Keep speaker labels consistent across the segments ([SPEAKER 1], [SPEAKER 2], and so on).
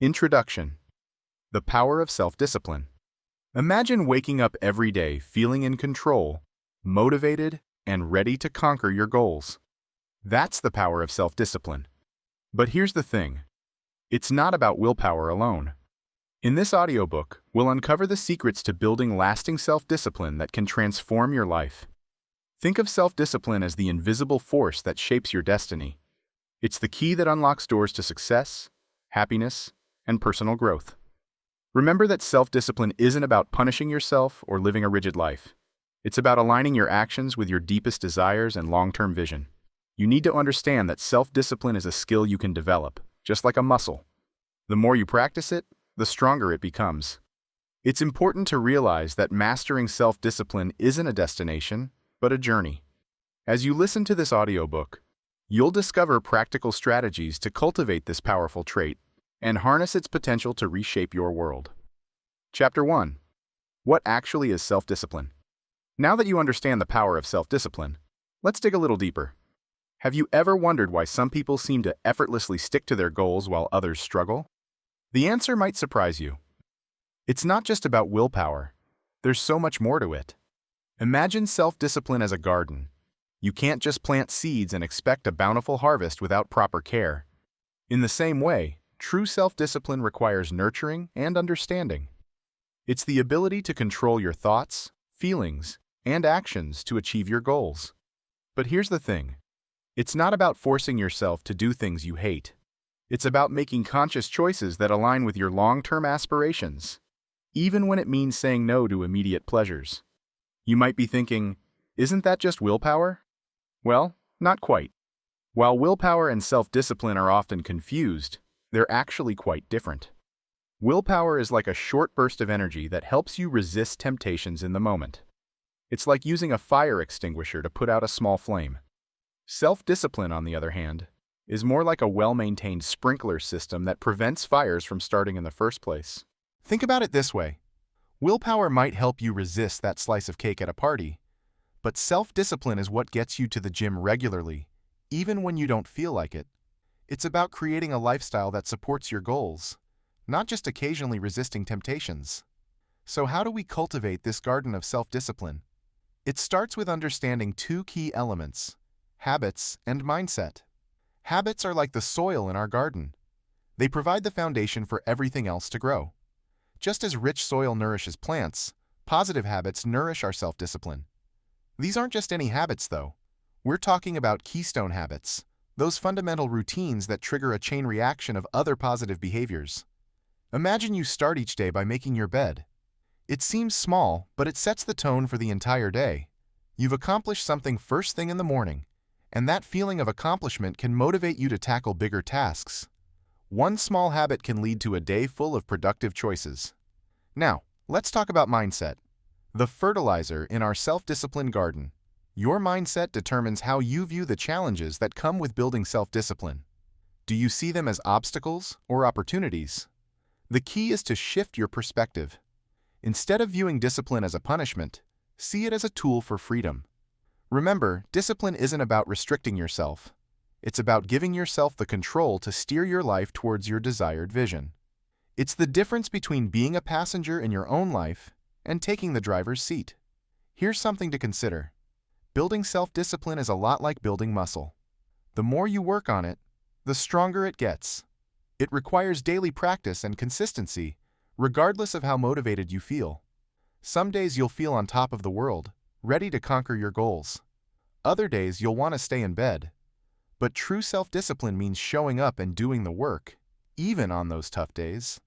[SPEAKER 1] Introduction. The power of self-discipline. Imagine waking up every day feeling in control, motivated, and ready to conquer your goals. That's the power of self-discipline. But here's the thing. It's not about willpower alone. In this audiobook, we'll uncover the secrets to building lasting self-discipline that can transform your life. Think of self-discipline as the invisible force that shapes your destiny. It's the key that unlocks doors to success, happiness, and personal growth. Remember that self-discipline isn't about punishing yourself or living a rigid life. It's about aligning your actions with your deepest desires and long-term vision. You need to understand that self-discipline is a skill you can develop, just like a muscle. The more you practice it, the stronger it becomes. It's important to realize that mastering self-discipline isn't a destination, but a journey. As you listen to this audiobook, you'll discover practical strategies to cultivate this powerful trait and harness its potential to reshape your world. Chapter 1. What actually is self-discipline? Now that you understand the power of self-discipline, let's dig a little deeper. Have you ever wondered why some people seem to effortlessly stick to their goals while others struggle? The answer might surprise you. It's not just about willpower. There's so much more to it. Imagine self-discipline as a garden. You can't just plant seeds and expect a bountiful harvest without proper care. In the same way, true self-discipline requires nurturing and understanding. It's the ability to control your thoughts, feelings, and actions to achieve your goals. But here's the thing. It's not about forcing yourself to do things you hate. It's about making conscious choices that align with your long-term aspirations, even when it means saying no to immediate pleasures. You might be thinking, isn't that just willpower? Well, not quite. While willpower and self-discipline are often confused, they're actually quite different. Willpower is like a short burst of energy that helps you resist temptations in the moment. It's like using a fire extinguisher to put out a small flame. Self-discipline, on the other hand, is more like a well-maintained sprinkler system that prevents fires from starting in the first place. Think about it this way. Willpower might help you resist that slice of cake at a party, but self-discipline is what gets you to the gym regularly, even when you don't feel like it. It's about creating a lifestyle that supports your goals, not just occasionally resisting temptations. So how do we cultivate this garden of self-discipline? It starts with understanding two key elements: habits and mindset. Habits are like the soil in our garden. They provide the foundation for everything else to grow. Just as rich soil nourishes plants, positive habits nourish our self-discipline. These aren't just any habits, though. We're talking about keystone habits, those fundamental routines that trigger a chain reaction of other positive behaviors. Imagine you start each day by making your bed. It seems small, but it sets the tone for the entire day. You've accomplished something first thing in the morning, and that feeling of accomplishment can motivate you to tackle bigger tasks. One small habit can lead to a day full of productive choices. Now, let's talk about mindset. The fertilizer in our self-discipline garden. Your mindset determines how you view the challenges that come with building self-discipline. Do you see them as obstacles or opportunities? The key is to shift your perspective. Instead of viewing discipline as a punishment, see it as a tool for freedom. Remember, discipline isn't about restricting yourself. It's about giving yourself the control to steer your life towards your desired vision. It's the difference between being a passenger in your own life and taking the driver's seat. Here's something to consider. Building self-discipline is a lot like building muscle. The more you work on it, the stronger it gets. It requires daily practice and consistency, regardless of how motivated you feel. Some days you'll feel on top of the world, ready to conquer your goals. Other days you'll want to stay in bed. But true self-discipline means showing up and doing the work, even on those tough days.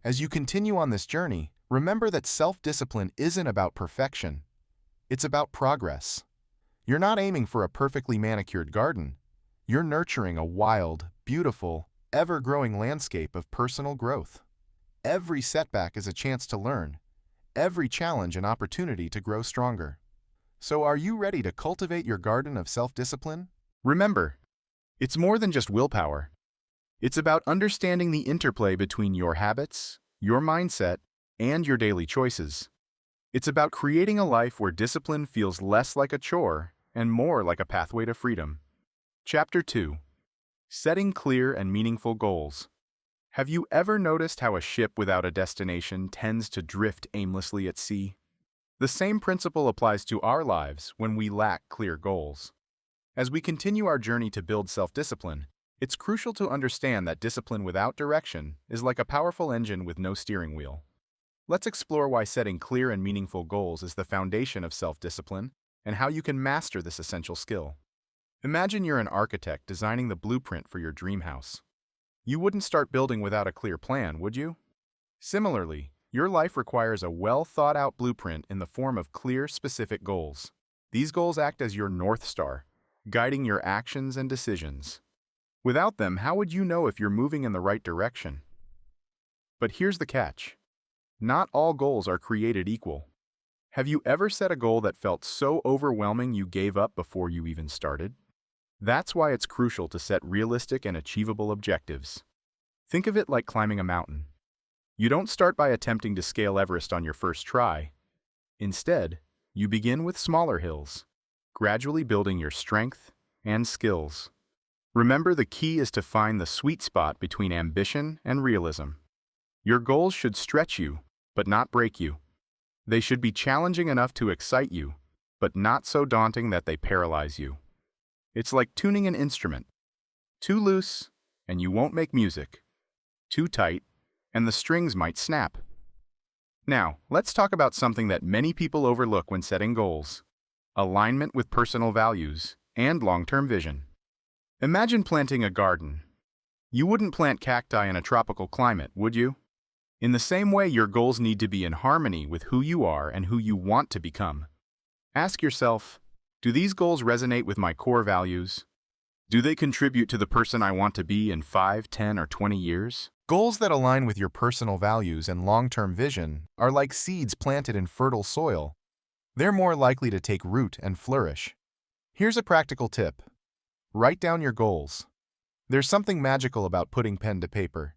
[SPEAKER 1] As you continue on this journey, remember that self-discipline isn't about perfection. It's about progress. You're not aiming for a perfectly manicured garden. You're nurturing a wild, beautiful, ever-growing landscape of personal growth. Every setback is a chance to learn. Every challenge an opportunity to grow stronger. So are you ready to cultivate your garden of self-discipline? Remember, it's more than just willpower. It's about understanding the interplay between your habits, your mindset, and your daily choices. It's about creating a life where discipline feels less like a chore and more like a pathway to freedom. Chapter 2. Setting clear and meaningful goals. Have you ever noticed how a ship without a destination tends to drift aimlessly at sea? The same principle applies to our lives when we lack clear goals. As we continue our journey to build self-discipline, it's crucial to understand that discipline without direction is like a powerful engine with no steering wheel. Let's explore why setting clear and meaningful goals is the foundation of self-discipline and how you can master this essential skill. Imagine you're an architect designing the blueprint for your dream house. You wouldn't start building without a clear plan, would you? Similarly, your life requires a well-thought-out blueprint in the form of clear, specific goals. These goals act as your North Star, guiding your actions and decisions. Without them, how would you know if you're moving in the right direction? But here's the catch. Not all goals are created equal. Have you ever set a goal that felt so overwhelming you gave up before you even started? That's why it's crucial to set realistic and achievable objectives. Think of it like climbing a mountain. You don't start by attempting to scale Everest on your first try. Instead, you begin with smaller hills, gradually building your strength and skills. Remember, the key is to find the sweet spot between ambition and realism. Your goals should stretch you, but not break you. They should be challenging enough to excite you, but not so daunting that they paralyze you. It's like tuning an instrument. Too loose, and you won't make music. Too tight, and the strings might snap. Now, let's talk about something that many people overlook when setting goals: alignment with personal values and long-term vision. Imagine planting a garden. You wouldn't plant cacti in a tropical climate, would you? In the same way, your goals need to be in harmony with who you are and who you want to become. Ask yourself, do these goals resonate with my core values? Do they contribute to the person I want to be in 5, 10, or 20 years? Goals that align with your personal values and long-term vision are like seeds planted in fertile soil. They're more likely to take root and flourish. Here's a practical tip. Write down your goals. There's something magical about putting pen to paper.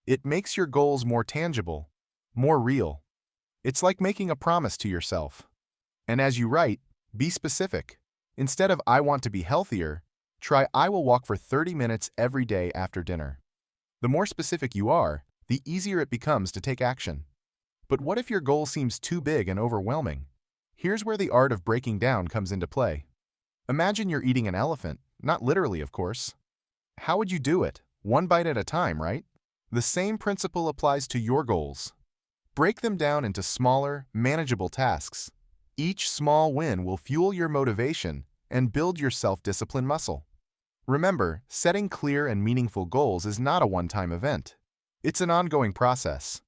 [SPEAKER 1] It makes your goals more tangible, more real. It's like making a promise to yourself. And as you write, be specific. Instead of "I want to be healthier," try "I will walk for 30 minutes every day after dinner." The more specific you are, the easier it becomes to take action. But what if your goal seems too big and overwhelming? Here's where the art of breaking down comes into play. Imagine you're eating an elephant, not literally, of course. How would you do it? One bite at a time, right? The same principle applies to your goals. Break them down into smaller, manageable tasks. Each small win will fuel your motivation and build your self-discipline muscle. Remember, setting clear and meaningful goals is not a one-time event. It's an ongoing process.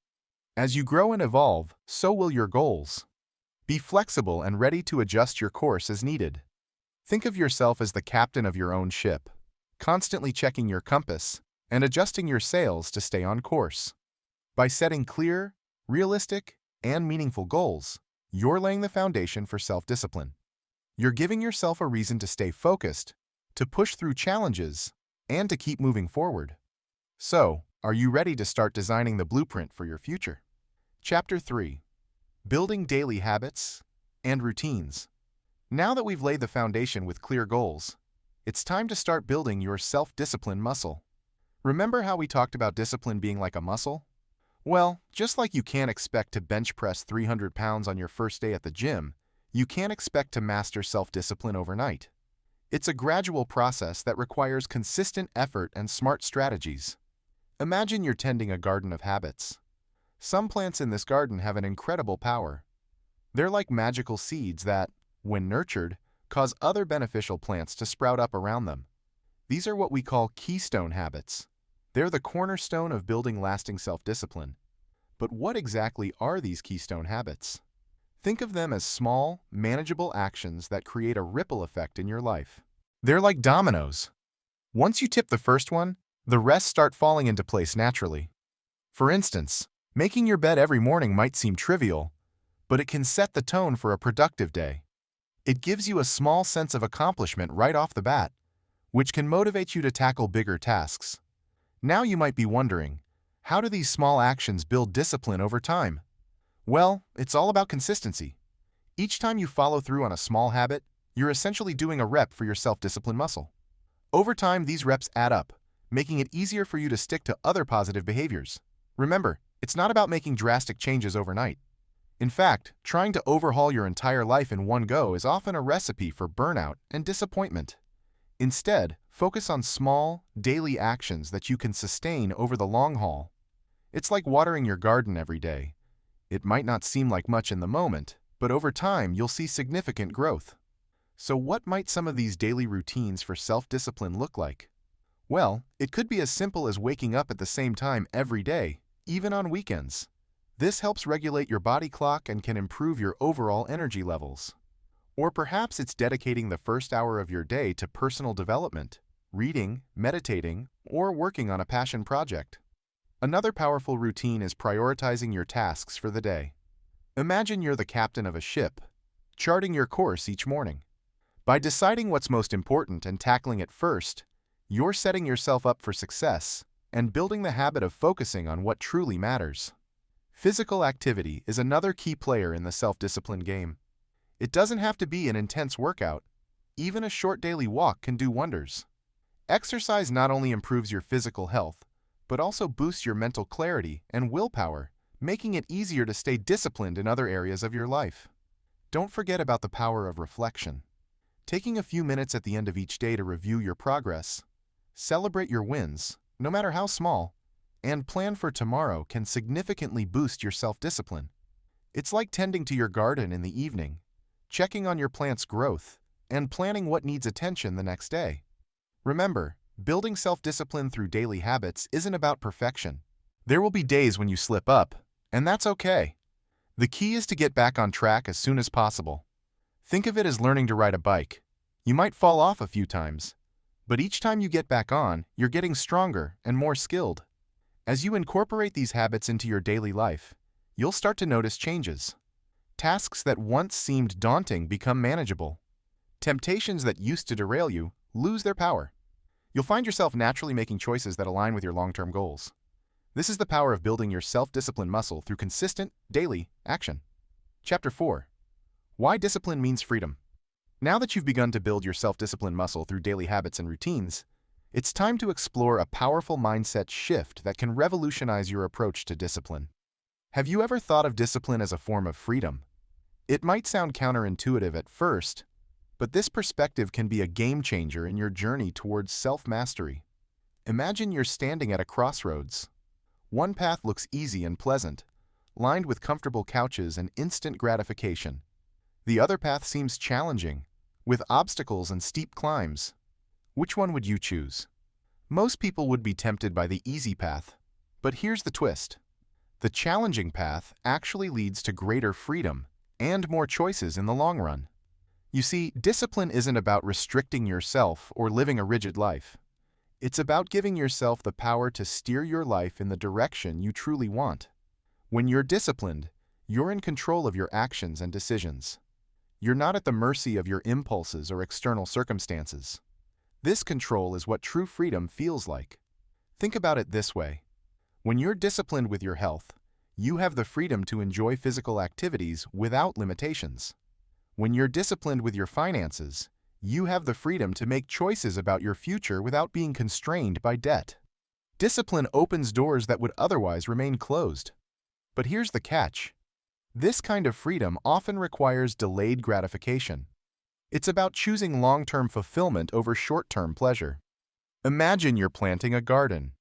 [SPEAKER 1] As you grow and evolve, so will your goals. Be flexible and ready to adjust your course as needed. Think of yourself as the captain of your own ship, constantly checking your compass and adjusting your sails to stay on course. By setting clear, realistic, and meaningful goals, you're laying the foundation for self-discipline. You're giving yourself a reason to stay focused, to push through challenges, and to keep moving forward. So, are you ready to start designing the blueprint for your future? Chapter 3. Building Daily Habits and Routines. Now that we've laid the foundation with clear goals, it's time to start building your self-discipline muscle. Remember how we talked about discipline being like a muscle? Well, just like you can't expect to bench press 300 pounds on your first day at the gym, you can't expect to master self-discipline overnight. It's a gradual process that requires consistent effort and smart strategies. Imagine you're tending a garden of habits. Some plants in this garden have an incredible power. They're like magical seeds that, when nurtured, cause other beneficial plants to sprout up around them. These are what we call keystone habits. They're the cornerstone of building lasting self-discipline. But what exactly are these keystone habits? Think of them as small, manageable actions that create a ripple effect in your life. They're like dominoes. Once you tip the first one, the rest start falling into place naturally. For instance, making your bed every morning might seem trivial, but it can set the tone for a productive day. It gives you a small sense of accomplishment right off the bat, which can motivate you to tackle bigger tasks. Now you might be wondering, how do these small actions build discipline over time? Well, it's all about consistency. Each time you follow through on a small habit, you're essentially doing a rep for your self-discipline muscle. Over time, these reps add up, making it easier for you to stick to other positive behaviors. Remember, it's not about making drastic changes overnight. In fact, trying to overhaul your entire life in one go is often a recipe for burnout and disappointment. Instead, focus on small, daily actions that you can sustain over the long haul. It's like watering your garden every day. It might not seem like much in the moment, but over time you'll see significant growth. So what might some of these daily routines for self-discipline look like? Well, it could be as simple as waking up at the same time every day, even on weekends. This helps regulate your body clock and can improve your overall energy levels. Or perhaps it's dedicating the first hour of your day to personal development, reading, meditating, or working on a passion project. Another powerful routine is prioritizing your tasks for the day. Imagine you're the captain of a ship, charting your course each morning. By deciding what's most important and tackling it first, you're setting yourself up for success and building the habit of focusing on what truly matters. Physical activity is another key player in the self-discipline game. It doesn't have to be an intense workout. Even a short daily walk can do wonders. Exercise not only improves your physical health, but also boosts your mental clarity and willpower, making it easier to stay disciplined in other areas of your life. Don't forget about the power of reflection. Taking a few minutes at the end of each day to review your progress, celebrate your wins, no matter how small, and plan for tomorrow can significantly boost your self-discipline. It's like tending to your garden in the evening, checking on your plant's growth, and planning what needs attention the next day. Remember, building self-discipline through daily habits isn't about perfection. There will be days when you slip up, and that's okay. The key is to get back on track as soon as possible. Think of it as learning to ride a bike. You might fall off a few times, but each time you get back on, you're getting stronger and more skilled. As you incorporate these habits into your daily life, you'll start to notice changes. Tasks that once seemed daunting become manageable. Temptations that used to derail you lose their power. You'll find yourself naturally making choices that align with your long-term goals. This is the power of building your self-discipline muscle through consistent, daily action. Chapter 4. Why discipline means freedom. Now that you've begun to build your self-discipline muscle through daily habits and routines, it's time to explore a powerful mindset shift that can revolutionize your approach to discipline. Have you ever thought of discipline as a form of freedom? It might sound counterintuitive at first, but this perspective can be a game changer in your journey towards self-mastery. Imagine you're standing at a crossroads. One path looks easy and pleasant, lined with comfortable couches and instant gratification. The other path seems challenging, with obstacles and steep climbs. Which one would you choose? Most people would be tempted by the easy path, but here's the twist. The challenging path actually leads to greater freedom and more choices in the long run. You see, discipline isn't about restricting yourself or living a rigid life. It's about giving yourself the power to steer your life in the direction you truly want. When you're disciplined, you're in control of your actions and decisions. You're not at the mercy of your impulses or external circumstances. This control is what true freedom feels like. Think about it this way. When you're disciplined with your health, you have the freedom to enjoy physical activities without limitations. When you're disciplined with your finances, you have the freedom to make choices about your future without being constrained by debt. Discipline opens doors that would otherwise remain closed. But here's the catch. This kind of freedom often requires delayed gratification. It's about choosing long-term fulfillment over short-term pleasure. Imagine you're planting a garden.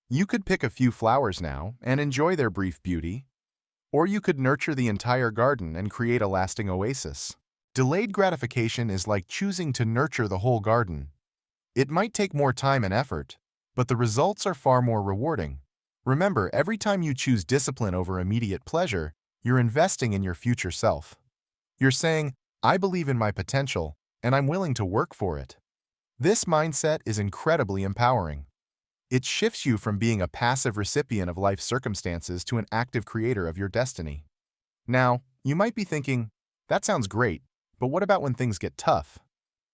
[SPEAKER 1] You could pick a few flowers now and enjoy their brief beauty, or you could nurture the entire garden and create a lasting oasis. Delayed gratification is like choosing to nurture the whole garden. It might take more time and effort, but the results are far more rewarding. Remember, every time you choose discipline over immediate pleasure, you're investing in your future self. You're saying, I believe in my potential, and I'm willing to work for it. This mindset is incredibly empowering. It shifts you from being a passive recipient of life's circumstances to an active creator of your destiny. Now, you might be thinking, that sounds great, but what about when things get tough?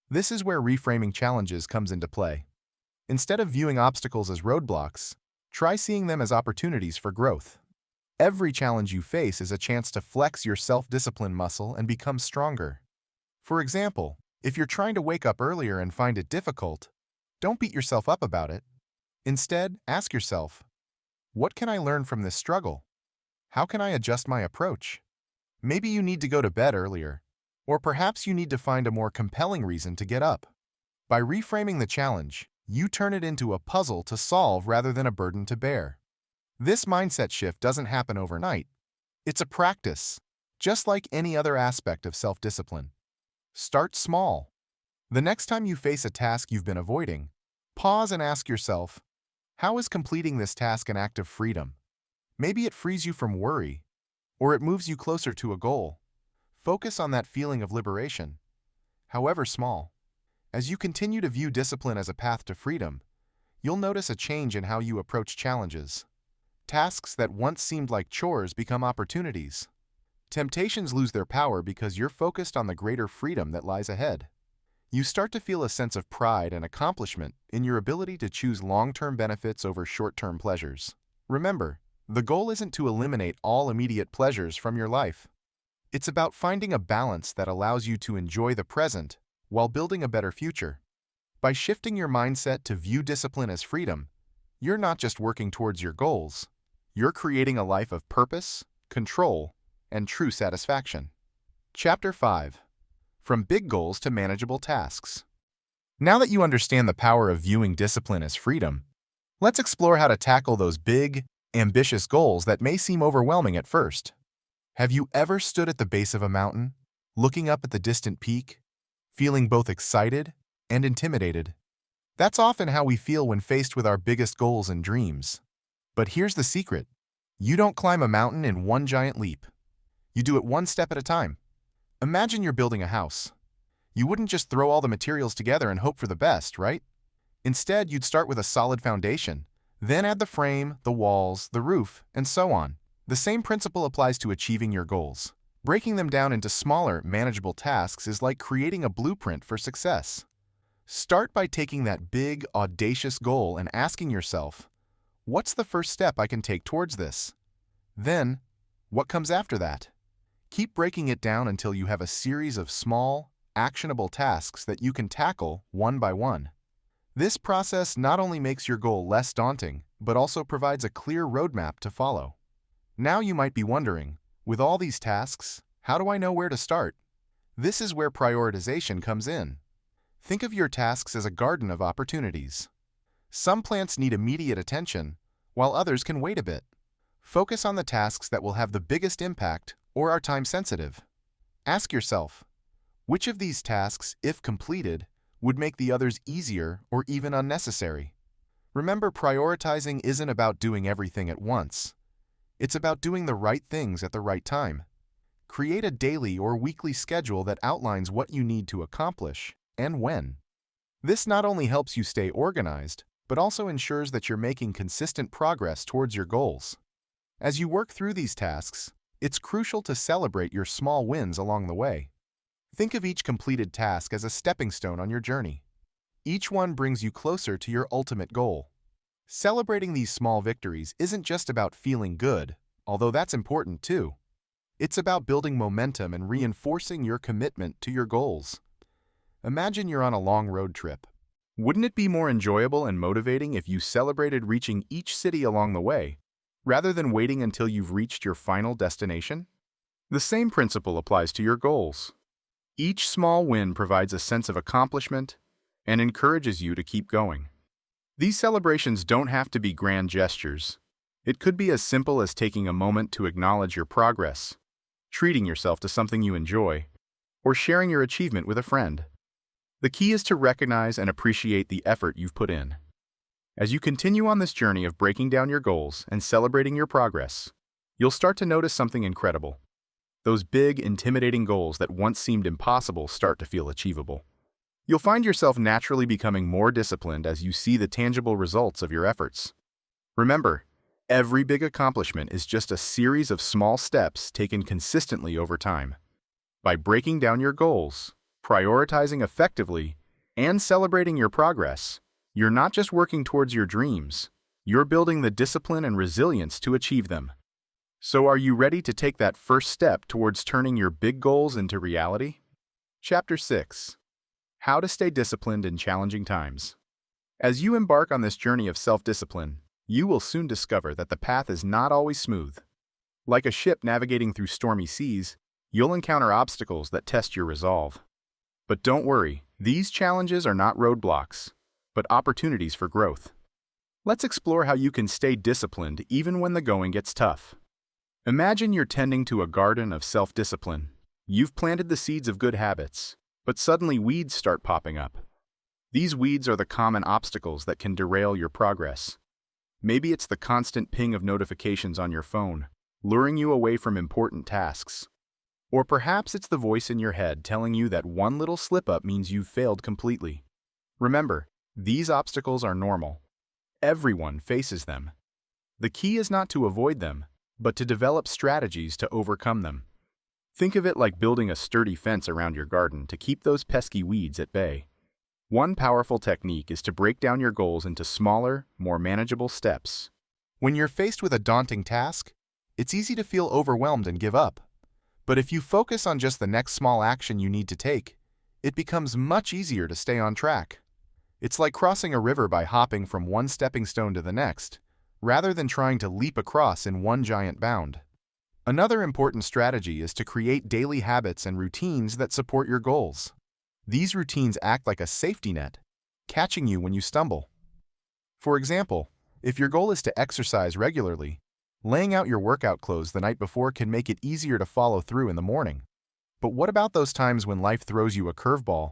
[SPEAKER 1] This is where reframing challenges comes into play. Instead of viewing obstacles as roadblocks, try seeing them as opportunities for growth. Every challenge you face is a chance to flex your self-discipline muscle and become stronger. For example, if you're trying to wake up earlier and find it difficult, don't beat yourself up about it. Instead, ask yourself, what can I learn from this struggle? How can I adjust my approach? Maybe you need to go to bed earlier, or perhaps you need to find a more compelling reason to get up. By reframing the challenge, you turn it into a puzzle to solve rather than a burden to bear. This mindset shift doesn't happen overnight. It's a practice, just like any other aspect of self-discipline. Start small. The next time you face a task you've been avoiding, pause and ask yourself, how is completing this task an act of freedom? Maybe it frees you from worry, or it moves you closer to a goal. Focus on that feeling of liberation, however small. As you continue to view discipline as a path to freedom, you'll notice a change in how you approach challenges. Tasks that once seemed like chores become opportunities. Temptations lose their power because you're focused on the greater freedom that lies ahead. You start to feel a sense of pride and accomplishment in your ability to choose long-term benefits over short-term pleasures. Remember, the goal isn't to eliminate all immediate pleasures from your life. It's about finding a balance that allows you to enjoy the present while building a better future. By shifting your mindset to view discipline as freedom, you're not just working towards your goals, you're creating a life of purpose, control, and true satisfaction. Chapter 5. From Big Goals to Manageable Tasks. Now that you understand the power of viewing discipline as freedom, let's explore how to tackle those big, ambitious goals that may seem overwhelming at first. Have you ever stood at the base of a mountain, looking up at the distant peak, feeling both excited and intimidated? That's often how we feel when faced with our biggest goals and dreams. But here's the secret. You don't climb a mountain in one giant leap. You do it one step at a time. Imagine you're building a house. You wouldn't just throw all the materials together and hope for the best, right? Instead, you'd start with a solid foundation, then add the frame, the walls, the roof, and so on. The same principle applies to achieving your goals. Breaking them down into smaller, manageable tasks is like creating a blueprint for success. Start by taking that big, audacious goal and asking yourself, what's the first step I can take towards this? Then, what comes after that? Keep breaking it down until you have a series of small, actionable tasks that you can tackle one by one. This process not only makes your goal less daunting, but also provides a clear roadmap to follow. Now you might be wondering, with all these tasks, how do I know where to start? This is where prioritization comes in. Think of your tasks as a garden of opportunities. Some plants need immediate attention, while others can wait a bit. Focus on the tasks that will have the biggest impact or are time-sensitive. Ask yourself, which of these tasks, if completed, would make the others easier or even unnecessary? Remember, prioritizing isn't about doing everything at once. It's about doing the right things at the right time. Create a daily or weekly schedule that outlines what you need to accomplish and when. This not only helps you stay organized, but also ensures that you're making consistent progress towards your goals. As you work through these tasks, it's crucial to celebrate your small wins along the way. Think of each completed task as a stepping stone on your journey. Each one brings you closer to your ultimate goal. Celebrating these small victories isn't just about feeling good, although that's important too. It's about building momentum and reinforcing your commitment to your goals. Imagine you're on a long road trip. Wouldn't it be more enjoyable and motivating if you celebrated reaching each city along the way, rather than waiting until you've reached your final destination? The same principle applies to your goals. Each small win provides a sense of accomplishment and encourages you to keep going. These celebrations don't have to be grand gestures. It could be as simple as taking a moment to acknowledge your progress, treating yourself to something you enjoy, or sharing your achievement with a friend. The key is to recognize and appreciate the effort you've put in. As you continue on this journey of breaking down your goals and celebrating your progress, you'll start to notice something incredible. Those big, intimidating goals that once seemed impossible start to feel achievable. You'll find yourself naturally becoming more disciplined as you see the tangible results of your efforts. Remember, every big accomplishment is just a series of small steps taken consistently over time. By breaking down your goals, prioritizing effectively, and celebrating your progress, you're not just working towards your dreams, you're building the discipline and resilience to achieve them. So are you ready to take that first step towards turning your big goals into reality? Chapter 6. How to Stay Disciplined in Challenging Times. As you embark on this journey of self-discipline, you will soon discover that the path is not always smooth. Like a ship navigating through stormy seas, you'll encounter obstacles that test your resolve. But don't worry, these challenges are not roadblocks, but opportunities for growth. Let's explore how you can stay disciplined even when the going gets tough. Imagine you're tending to a garden of self-discipline. You've planted the seeds of good habits, but suddenly weeds start popping up. These weeds are the common obstacles that can derail your progress. Maybe it's the constant ping of notifications on your phone, luring you away from important tasks. Or perhaps it's the voice in your head telling you that one little slip-up means you've failed completely. Remember, these obstacles are normal. Everyone faces them. The key is not to avoid them, but to develop strategies to overcome them. Think of it like building a sturdy fence around your garden to keep those pesky weeds at bay. One powerful technique is to break down your goals into smaller, more manageable steps. When you're faced with a daunting task, it's easy to feel overwhelmed and give up. But if you focus on just the next small action you need to take, it becomes much easier to stay on track. It's like crossing a river by hopping from one stepping stone to the next, rather than trying to leap across in one giant bound. Another important strategy is to create daily habits and routines that support your goals. These routines act like a safety net, catching you when you stumble. For example, if your goal is to exercise regularly, laying out your workout clothes the night before can make it easier to follow through in the morning. But what about those times when life throws you a curveball?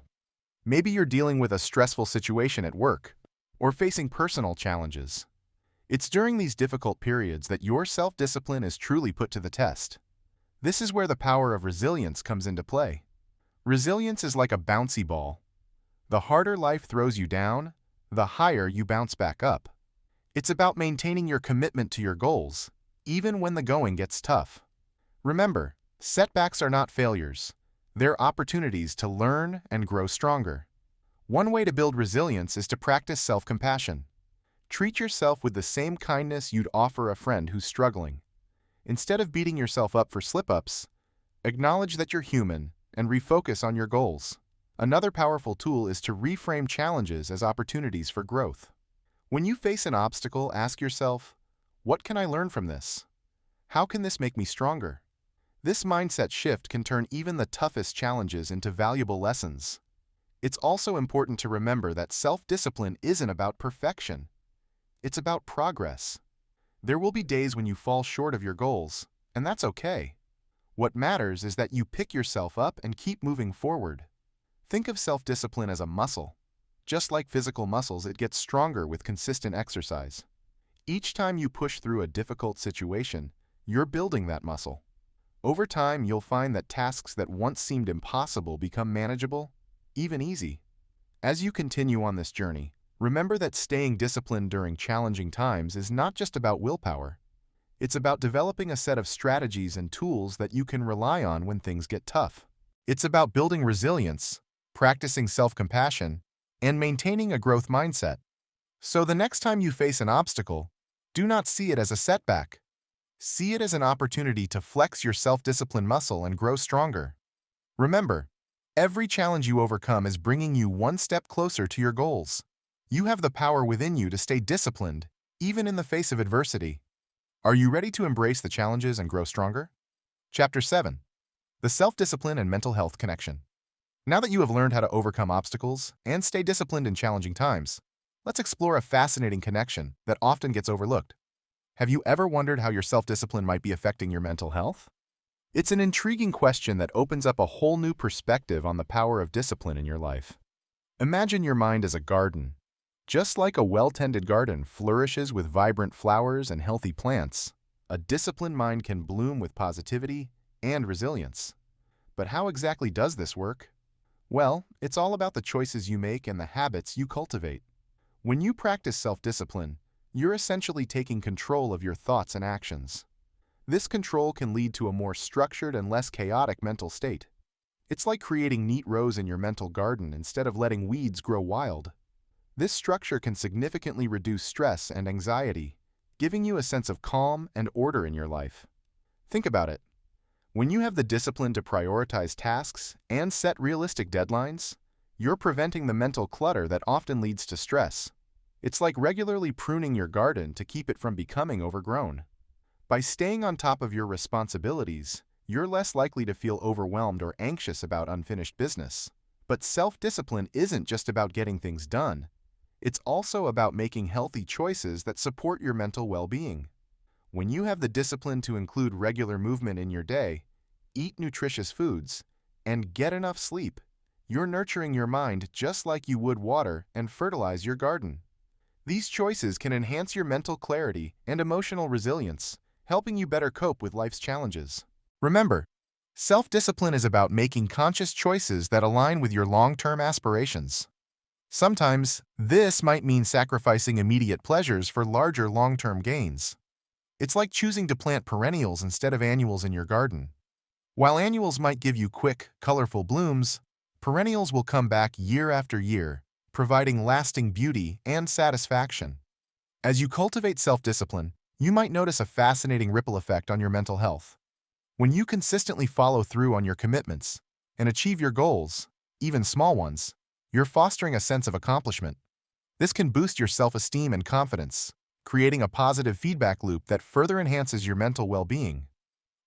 [SPEAKER 1] Maybe you're dealing with a stressful situation at work, or facing personal challenges. It's during these difficult periods that your self-discipline is truly put to the test. This is where the power of resilience comes into play. Resilience is like a bouncy ball. The harder life throws you down, the higher you bounce back up. It's about maintaining your commitment to your goals, even when the going gets tough. Remember, setbacks are not failures. They're opportunities to learn and grow stronger. One way to build resilience is to practice self-compassion. Treat yourself with the same kindness you'd offer a friend who's struggling. Instead of beating yourself up for slip-ups, acknowledge that you're human and refocus on your goals. Another powerful tool is to reframe challenges as opportunities for growth. When you face an obstacle, ask yourself, what can I learn from this? How can this make me stronger? This mindset shift can turn even the toughest challenges into valuable lessons. It's also important to remember that self-discipline isn't about perfection. It's about progress. There will be days when you fall short of your goals, and that's okay. What matters is that you pick yourself up and keep moving forward. Think of self-discipline as a muscle. Just like physical muscles, it gets stronger with consistent exercise. Each time you push through a difficult situation, you're building that muscle. Over time, you'll find that tasks that once seemed impossible become manageable, even easy. As you continue on this journey, remember that staying disciplined during challenging times is not just about willpower. It's about developing a set of strategies and tools that you can rely on when things get tough. It's about building resilience, practicing self-compassion, and maintaining a growth mindset. So the next time you face an obstacle, do not see it as a setback. See it as an opportunity to flex your self-discipline muscle and grow stronger. Remember, every challenge you overcome is bringing you one step closer to your goals. You have the power within you to stay disciplined, even in the face of adversity. Are you ready to embrace the challenges and grow stronger? Chapter 7. The Self-Discipline and Mental Health Connection. Now that you have learned how to overcome obstacles and stay disciplined in challenging times, let's explore a fascinating connection that often gets overlooked. Have you ever wondered how your self-discipline might be affecting your mental health? It's an intriguing question that opens up a whole new perspective on the power of discipline in your life. Imagine your mind as a garden. Just like a well-tended garden flourishes with vibrant flowers and healthy plants, a disciplined mind can bloom with positivity and resilience. But how exactly does this work? Well, it's all about the choices you make and the habits you cultivate. When you practice self-discipline, you're essentially taking control of your thoughts and actions. This control can lead to a more structured and less chaotic mental state. It's like creating neat rows in your mental garden instead of letting weeds grow wild. This structure can significantly reduce stress and anxiety, giving you a sense of calm and order in your life. Think about it. When you have the discipline to prioritize tasks and set realistic deadlines, you're preventing the mental clutter that often leads to stress. It's like regularly pruning your garden to keep it from becoming overgrown. By staying on top of your responsibilities, you're less likely to feel overwhelmed or anxious about unfinished business. But self-discipline isn't just about getting things done. It's also about making healthy choices that support your mental well-being. When you have the discipline to include regular movement in your day, eat nutritious foods, and get enough sleep, you're nurturing your mind just like you would water and fertilize your garden. These choices can enhance your mental clarity and emotional resilience, helping you better cope with life's challenges. Remember, self-discipline is about making conscious choices that align with your long-term aspirations. Sometimes, this might mean sacrificing immediate pleasures for larger long-term gains. It's like choosing to plant perennials instead of annuals in your garden. While annuals might give you quick, colorful blooms, perennials will come back year after year, providing lasting beauty and satisfaction. As you cultivate self-discipline, you might notice a fascinating ripple effect on your mental health. When you consistently follow through on your commitments and achieve your goals, even small ones, you're fostering a sense of accomplishment. This can boost your self-esteem and confidence, creating a positive feedback loop that further enhances your mental well-being.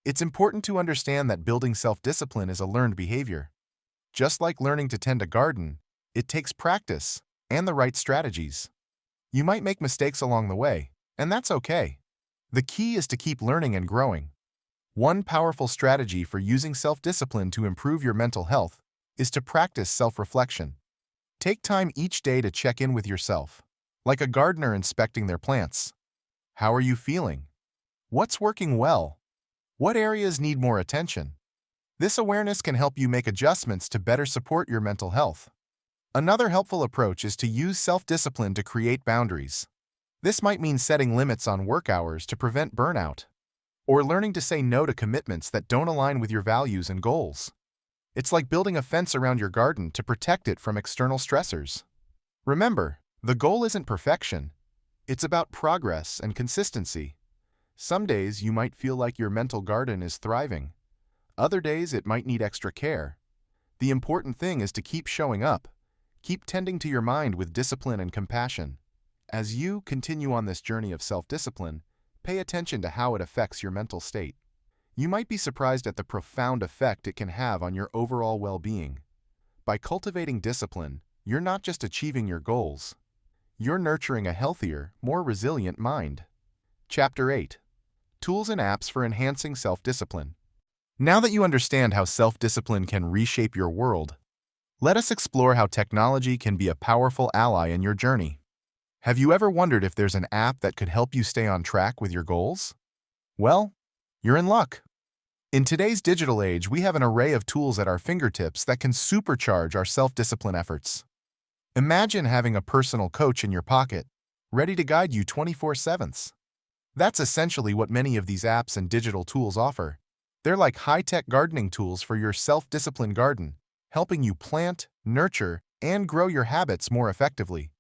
[SPEAKER 1] It's important to understand that building self-discipline is a learned behavior. Just like learning to tend a garden, it takes practice and the right strategies. You might make mistakes along the way, and that's okay. The key is to keep learning and growing. One powerful strategy for using self-discipline to improve your mental health is to practice self-reflection. Take time each day to check in with yourself, like a gardener inspecting their plants. How are you feeling? What's working well? What areas need more attention? This awareness can help you make adjustments to better support your mental health. Another helpful approach is to use self-discipline to create boundaries. This might mean setting limits on work hours to prevent burnout, or learning to say no to commitments that don't align with your values and goals. It's like building a fence around your garden to protect it from external stressors. Remember, the goal isn't perfection. It's about progress and consistency. Some days you might feel like your mental garden is thriving. Other days it might need extra care. The important thing is to keep showing up. Keep tending to your mind with discipline and compassion. As you continue on this journey of self-discipline, pay attention to how it affects your mental state. You might be surprised at the profound effect it can have on your overall well-being. By cultivating discipline, you're not just achieving your goals. You're nurturing a healthier, more resilient mind. Chapter 8. Tools and Apps for Enhancing Self-Discipline. Now that you understand how self-discipline can reshape your world, let us explore how technology can be a powerful ally in your journey. Have you ever wondered if there's an app that could help you stay on track with your goals? Well, you're in luck. In today's digital age, we have an array of tools at our fingertips that can supercharge our self-discipline efforts. Imagine having a personal coach in your pocket, ready to guide you 24/7. That's essentially what many of these apps and digital tools offer. They're like high-tech gardening tools for your self-disciplined garden, helping you plant, nurture, and grow your habits more effectively.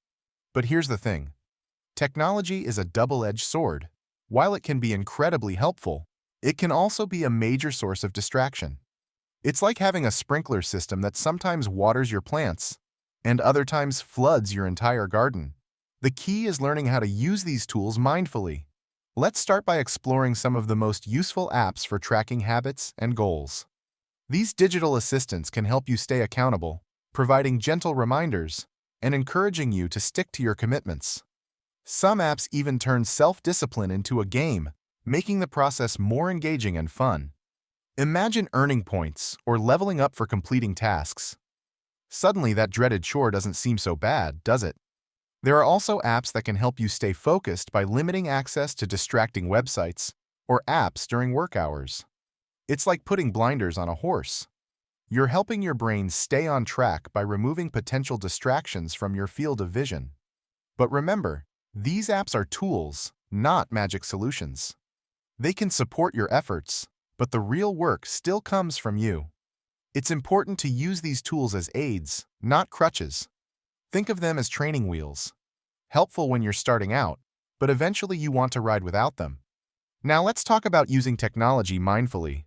[SPEAKER 1] But here's the thing. Technology is a double-edged sword. While it can be incredibly helpful, it can also be a major source of distraction. It's like having a sprinkler system that sometimes waters your plants and other times floods your entire garden. The key is learning how to use these tools mindfully. Let's start by exploring some of the most useful apps for tracking habits and goals. These digital assistants can help you stay accountable, providing gentle reminders and encouraging you to stick to your commitments. Some apps even turn self-discipline into a game, making the process more engaging and fun. Imagine earning points or leveling up for completing tasks. Suddenly, that dreaded chore doesn't seem so bad, does it? There are also apps that can help you stay focused by limiting access to distracting websites or apps during work hours. It's like putting blinders on a horse. You're helping your brain stay on track by removing potential distractions from your field of vision. But remember, these apps are tools, not magic solutions. They can support your efforts, but the real work still comes from you. It's important to use these tools as aids, not crutches. Think of them as training wheels. Helpful when you're starting out, but eventually you want to ride without them. Now let's talk about using technology mindfully.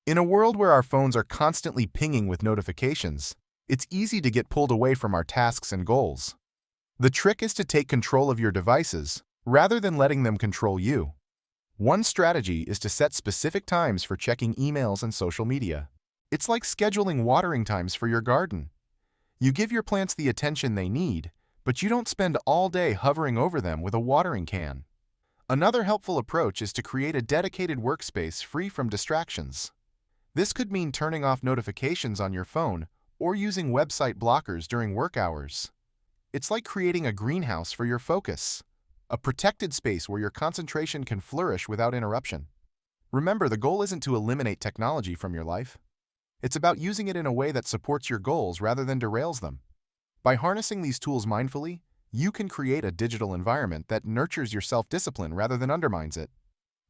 [SPEAKER 1] In a world where our phones are constantly pinging with notifications, it's easy to get pulled away from our tasks and goals. The trick is to take control of your devices rather than letting them control you. One strategy is to set specific times for checking emails and social media. It's like scheduling watering times for your garden. You give your plants the attention they need, but you don't spend all day hovering over them with a watering can. Another helpful approach is to create a dedicated workspace free from distractions. This could mean turning off notifications on your phone or using website blockers during work hours. It's like creating a greenhouse for your focus, a protected space where your concentration can flourish without interruption. Remember, the goal isn't to eliminate technology from your life. It's about using it in a way that supports your goals rather than derails them. By harnessing these tools mindfully, you can create a digital environment that nurtures your self-discipline rather than undermines it.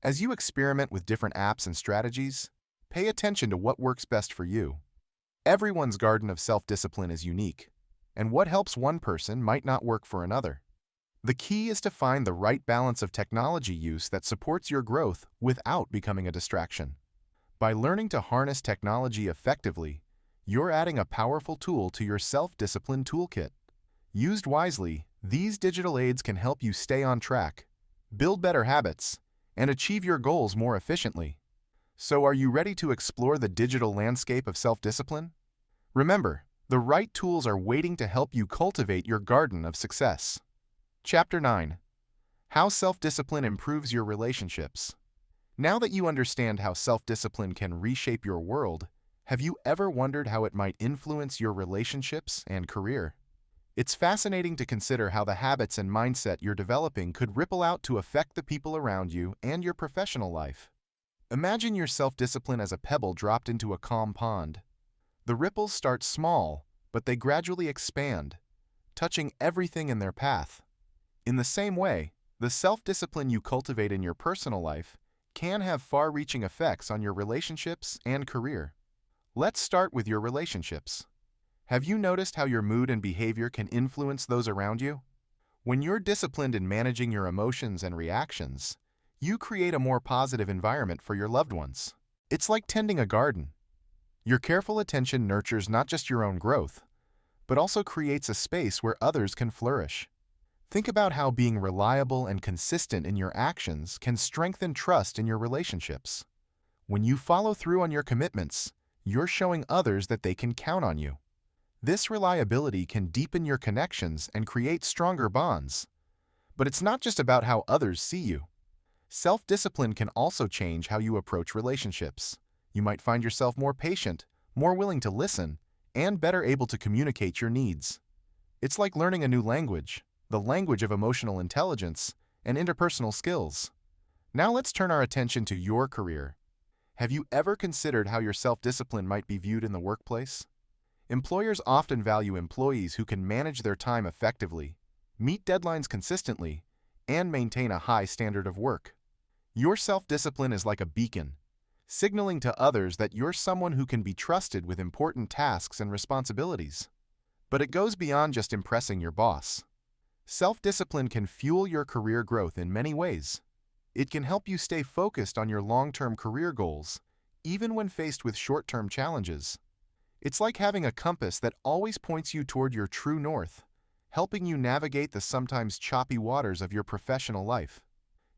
[SPEAKER 1] As you experiment with different apps and strategies, pay attention to what works best for you. Everyone's garden of self-discipline is unique, and what helps one person might not work for another. The key is to find the right balance of technology use that supports your growth without becoming a distraction. By learning to harness technology effectively, you're adding a powerful tool to your self-discipline toolkit. Used wisely, these digital aids can help you stay on track, build better habits, and achieve your goals more efficiently. So, are you ready to explore the digital landscape of self-discipline? Remember, the right tools are waiting to help you cultivate your garden of success. Chapter 9. How Self-Discipline Improves Your Relationships. Now that you understand how self-discipline can reshape your world, have you ever wondered how it might influence your relationships and career? It's fascinating to consider how the habits and mindset you're developing could ripple out to affect the people around you and your professional life. Imagine your self-discipline as a pebble dropped into a calm pond. The ripples start small, but they gradually expand, touching everything in their path. In the same way, the self-discipline you cultivate in your personal life can have far-reaching effects on your relationships and career. Let's start with your relationships. Have you noticed how your mood and behavior can influence those around you? When you're disciplined in managing your emotions and reactions, you create a more positive environment for your loved ones. It's like tending a garden. Your careful attention nurtures not just your own growth, but also creates a space where others can flourish. Think about how being reliable and consistent in your actions can strengthen trust in your relationships. When you follow through on your commitments, you're showing others that they can count on you. This reliability can deepen your connections and create stronger bonds. But it's not just about how others see you. Self-discipline can also change how you approach relationships. You might find yourself more patient, more willing to listen, and better able to communicate your needs. It's like learning a new language, the language of emotional intelligence and interpersonal skills. Now let's turn our attention to your career. Have you ever considered how your self-discipline might be viewed in the workplace? Employers often value employees who can manage their time effectively, meet deadlines consistently, and maintain a high standard of work. Your self-discipline is like a beacon, signaling to others that you're someone who can be trusted with important tasks and responsibilities. But it goes beyond just impressing your boss. Self-discipline can fuel your career growth in many ways. It can help you stay focused on your long-term career goals, even when faced with short-term challenges. It's like having a compass that always points you toward your true north, helping you navigate the sometimes choppy waters of your professional life.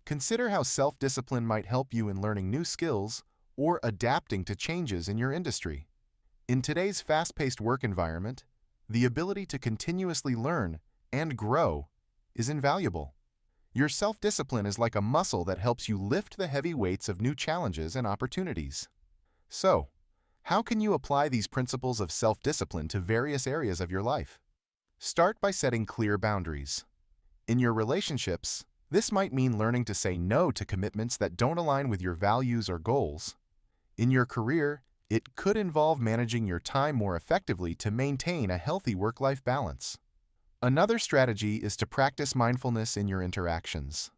[SPEAKER 1] Consider how self-discipline might help you in learning new skills or adapting to changes in your industry. In today's fast-paced work environment, the ability to continuously learn and grow is invaluable. Your self-discipline is like a muscle that helps you lift the heavy weights of new challenges and opportunities. So, how can you apply these principles of self-discipline to various areas of your life? Start by setting clear boundaries. In your relationships, this might mean learning to say no to commitments that don't align with your values or goals. In your career, it could involve managing your time more effectively to maintain a healthy work-life balance. Another strategy is to practice mindfulness in your interactions.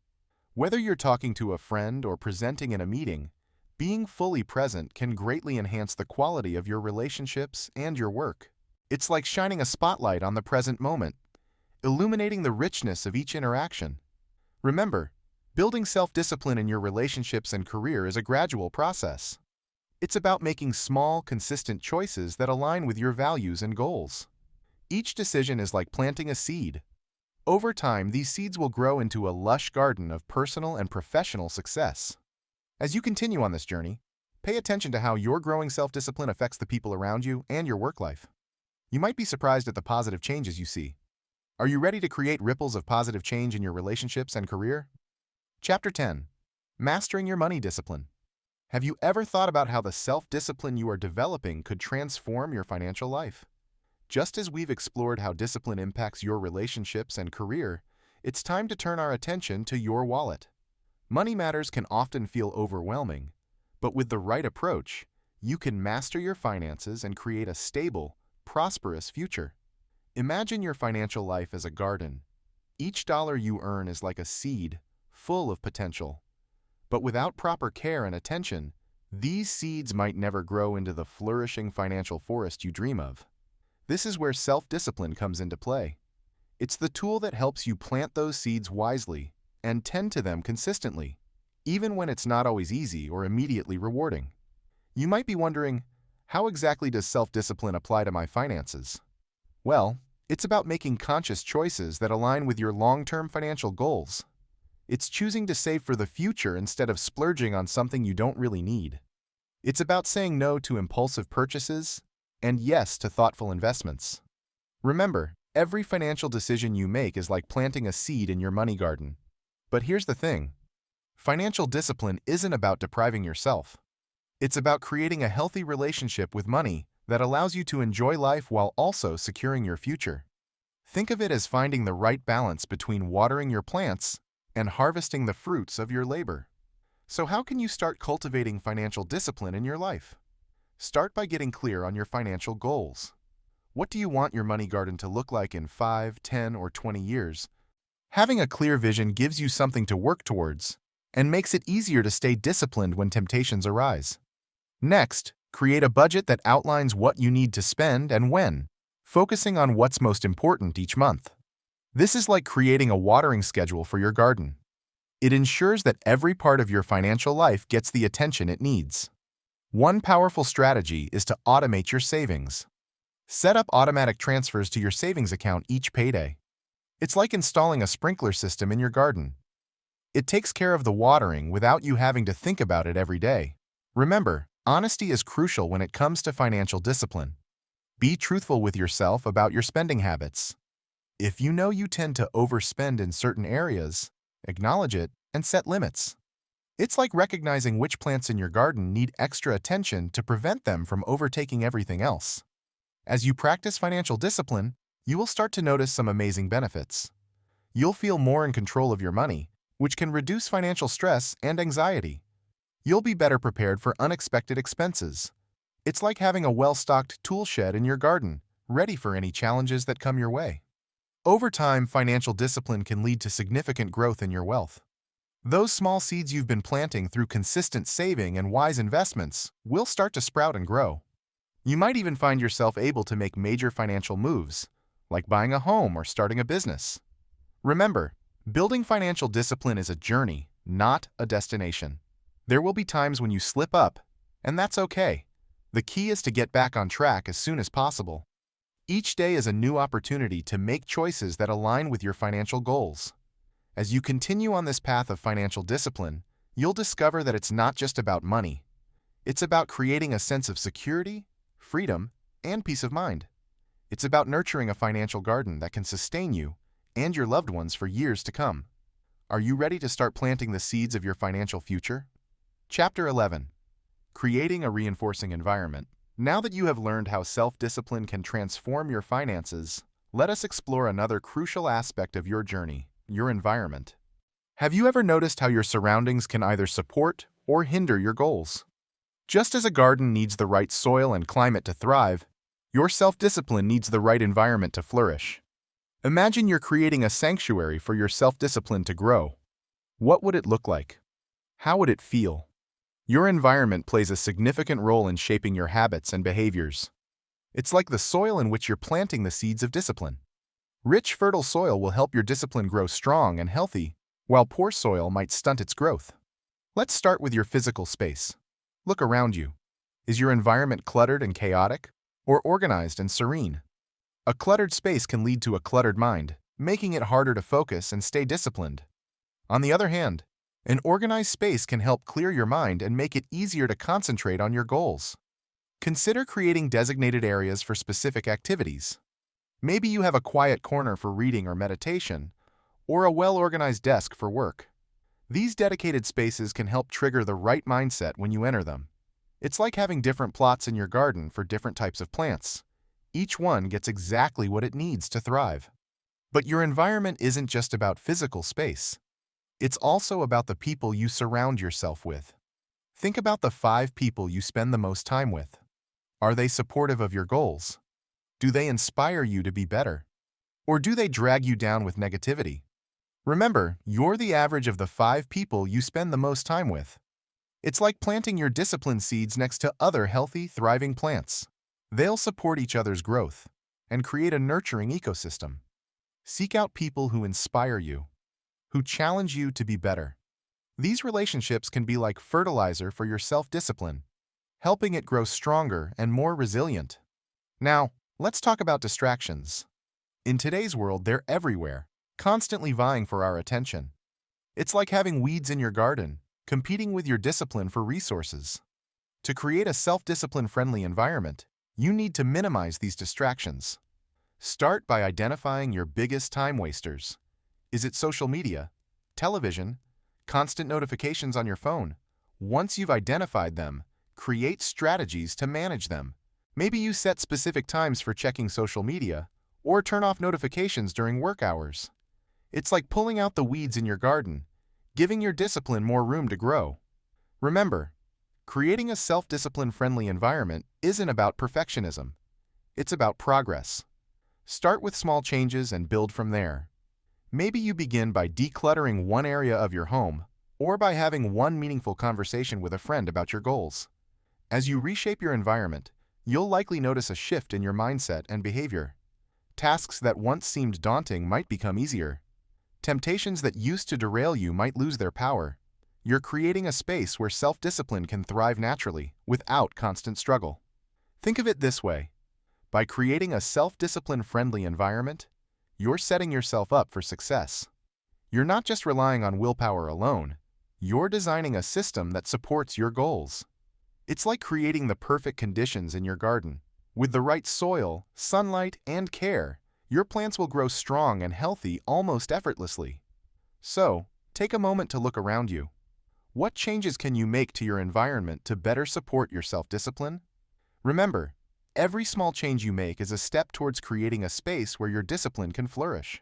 [SPEAKER 1] Whether you're talking to a friend or presenting in a meeting, being fully present can greatly enhance the quality of your relationships and your work. It's like shining a spotlight on the present moment, illuminating the richness of each interaction. Remember, building self-discipline in your relationships and career is a gradual process. It's about making small, consistent choices that align with your values and goals. Each decision is like planting a seed. Over time, these seeds will grow into a lush garden of personal and professional success. As you continue on this journey, pay attention to how your growing self-discipline affects the people around you and your work life. You might be surprised at the positive changes you see. Are you ready to create ripples of positive change in your relationships and career? Chapter 10. Mastering your money discipline. Have you ever thought about how the self-discipline you are developing could transform your financial life? Just as we've explored how discipline impacts your relationships and career, it's time to turn our attention to your wallet. Money matters can often feel overwhelming, but with the right approach, you can master your finances and create a stable, prosperous future. Imagine your financial life as a garden. Each dollar you earn is like a seed, full of potential. But without proper care and attention, these seeds might never grow into the flourishing financial forest you dream of. This is where self-discipline comes into play. It's the tool that helps you plant those seeds wisely and tend to them consistently, even when it's not always easy or immediately rewarding. You might be wondering, how exactly does self-discipline apply to my finances? Well, it's about making conscious choices that align with your long-term financial goals. It's choosing to save for the future instead of splurging on something you don't really need. It's about saying no to impulsive purchases and yes to thoughtful investments. Remember, every financial decision you make is like planting a seed in your money garden. But here's the thing. Financial discipline isn't about depriving yourself. It's about creating a healthy relationship with money that allows you to enjoy life while also securing your future. Think of it as finding the right balance between watering your plants and harvesting the fruits of your labor. So how can you start cultivating financial discipline in your life? Start by getting clear on your financial goals. What do you want your money garden to look like in 5, 10, or 20 years? Having a clear vision gives you something to work towards and makes it easier to stay disciplined when temptations arise. Next, create a budget that outlines what you need to spend and when, focusing on what's most important each month. This is like creating a watering schedule for your garden. It ensures that every part of your financial life gets the attention it needs. One powerful strategy is to automate your savings. Set up automatic transfers to your savings account each payday. It's like installing a sprinkler system in your garden. It takes care of the watering without you having to think about it every day. Remember, honesty is crucial when it comes to financial discipline. Be truthful with yourself about your spending habits. If you know you tend to overspend in certain areas, acknowledge it and set limits. It's like recognizing which plants in your garden need extra attention to prevent them from overtaking everything else. As you practice financial discipline, you will start to notice some amazing benefits. You'll feel more in control of your money, which can reduce financial stress and anxiety. You'll be better prepared for unexpected expenses. It's like having a well-stocked tool shed in your garden, ready for any challenges that come your way. Over time, financial discipline can lead to significant growth in your wealth. Those small seeds you've been planting through consistent saving and wise investments will start to sprout and grow. You might even find yourself able to make major financial moves, like buying a home or starting a business. Remember, building financial discipline is a journey, not a destination. There will be times when you slip up, and that's okay. The key is to get back on track as soon as possible. Each day is a new opportunity to make choices that align with your financial goals. As you continue on this path of financial discipline, you'll discover that it's not just about money. It's about creating a sense of security, freedom, and peace of mind. It's about nurturing a financial garden that can sustain you and your loved ones for years to come. Are you ready to start planting the seeds of your financial future? Chapter 11. Creating a reinforcing environment. Now that you have learned how self-discipline can transform your finances, let us explore another crucial aspect of your journey, your environment. Have you ever noticed how your surroundings can either support or hinder your goals? Just as a garden needs the right soil and climate to thrive, your self-discipline needs the right environment to flourish. Imagine you're creating a sanctuary for your self-discipline to grow. What would it look like? How would it feel? Your environment plays a significant role in shaping your habits and behaviors. It's like the soil in which you're planting the seeds of discipline. Rich, fertile soil will help your discipline grow strong and healthy, while poor soil might stunt its growth. Let's start with your physical space. Look around you. Is your environment cluttered and chaotic, or organized and serene? A cluttered space can lead to a cluttered mind, making it harder to focus and stay disciplined. On the other hand, an organized space can help clear your mind and make it easier to concentrate on your goals. Consider creating designated areas for specific activities. Maybe you have a quiet corner for reading or meditation, or a well-organized desk for work. These dedicated spaces can help trigger the right mindset when you enter them. It's like having different plots in your garden for different types of plants. Each one gets exactly what it needs to thrive. But your environment isn't just about physical space. It's also about the people you surround yourself with. Think about the 5 people you spend the most time with. Are they supportive of your goals? Do they inspire you to be better? Or do they drag you down with negativity? Remember, you're the average of the 5 people you spend the most time with. It's like planting your discipline seeds next to other healthy, thriving plants. They'll support each other's growth and create a nurturing ecosystem. Seek out people who inspire you, who challenge you to be better. These relationships can be like fertilizer for your self-discipline, helping it grow stronger and more resilient. Now, let's talk about distractions. In today's world, they're everywhere, constantly vying for our attention. It's like having weeds in your garden, competing with your discipline for resources. To create a self-discipline-friendly environment, you need to minimize these distractions. Start by identifying your biggest time wasters. Is it social media, television, constant notifications on your phone? Once you've identified them, create strategies to manage them. Maybe you set specific times for checking social media, or turn off notifications during work hours. It's like pulling out the weeds in your garden, giving your discipline more room to grow. Remember, creating a self-discipline-friendly environment isn't about perfectionism. It's about progress. Start with small changes and build from there. Maybe you begin by decluttering one area of your home, or by having one meaningful conversation with a friend about your goals. As you reshape your environment, you'll likely notice a shift in your mindset and behavior. Tasks that once seemed daunting might become easier. Temptations that used to derail you might lose their power. You're creating a space where self-discipline can thrive naturally, without constant struggle. Think of it this way. By creating a self-discipline-friendly environment, you're setting yourself up for success. You're not just relying on willpower alone. You're designing a system that supports your goals. It's like creating the perfect conditions in your garden. With the right soil, sunlight, and care, your plants will grow strong and healthy almost effortlessly. So, take a moment to look around you. What changes can you make to your environment to better support your self-discipline? Remember, every small change you make is a step towards creating a space where your discipline can flourish.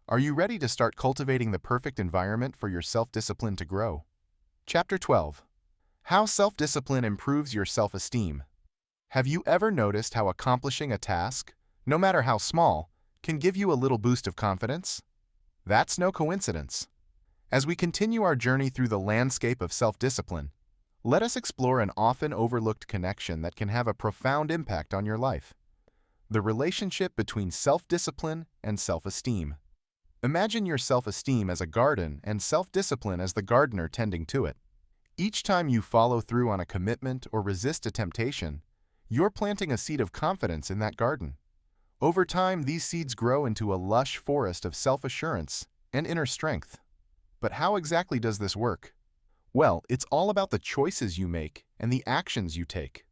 [SPEAKER 1] Are you ready to start cultivating the perfect environment for your self-discipline to grow? Chapter 12. How self-discipline improves your self-esteem. Have you ever noticed how accomplishing a task, no matter how small, can give you a little boost of confidence? That's no coincidence. As we continue our journey through the landscape of self-discipline, let us explore an often overlooked connection that can have a profound impact on your life: the relationship between self-discipline and self-esteem. Imagine your self-esteem as a garden and self-discipline as the gardener tending to it. Each time you follow through on a commitment or resist a temptation, you're planting a seed of confidence in that garden. Over time, these seeds grow into a lush forest of self-assurance and inner strength. But how exactly does this work? Well, it's all about the choices you make and the actions you take.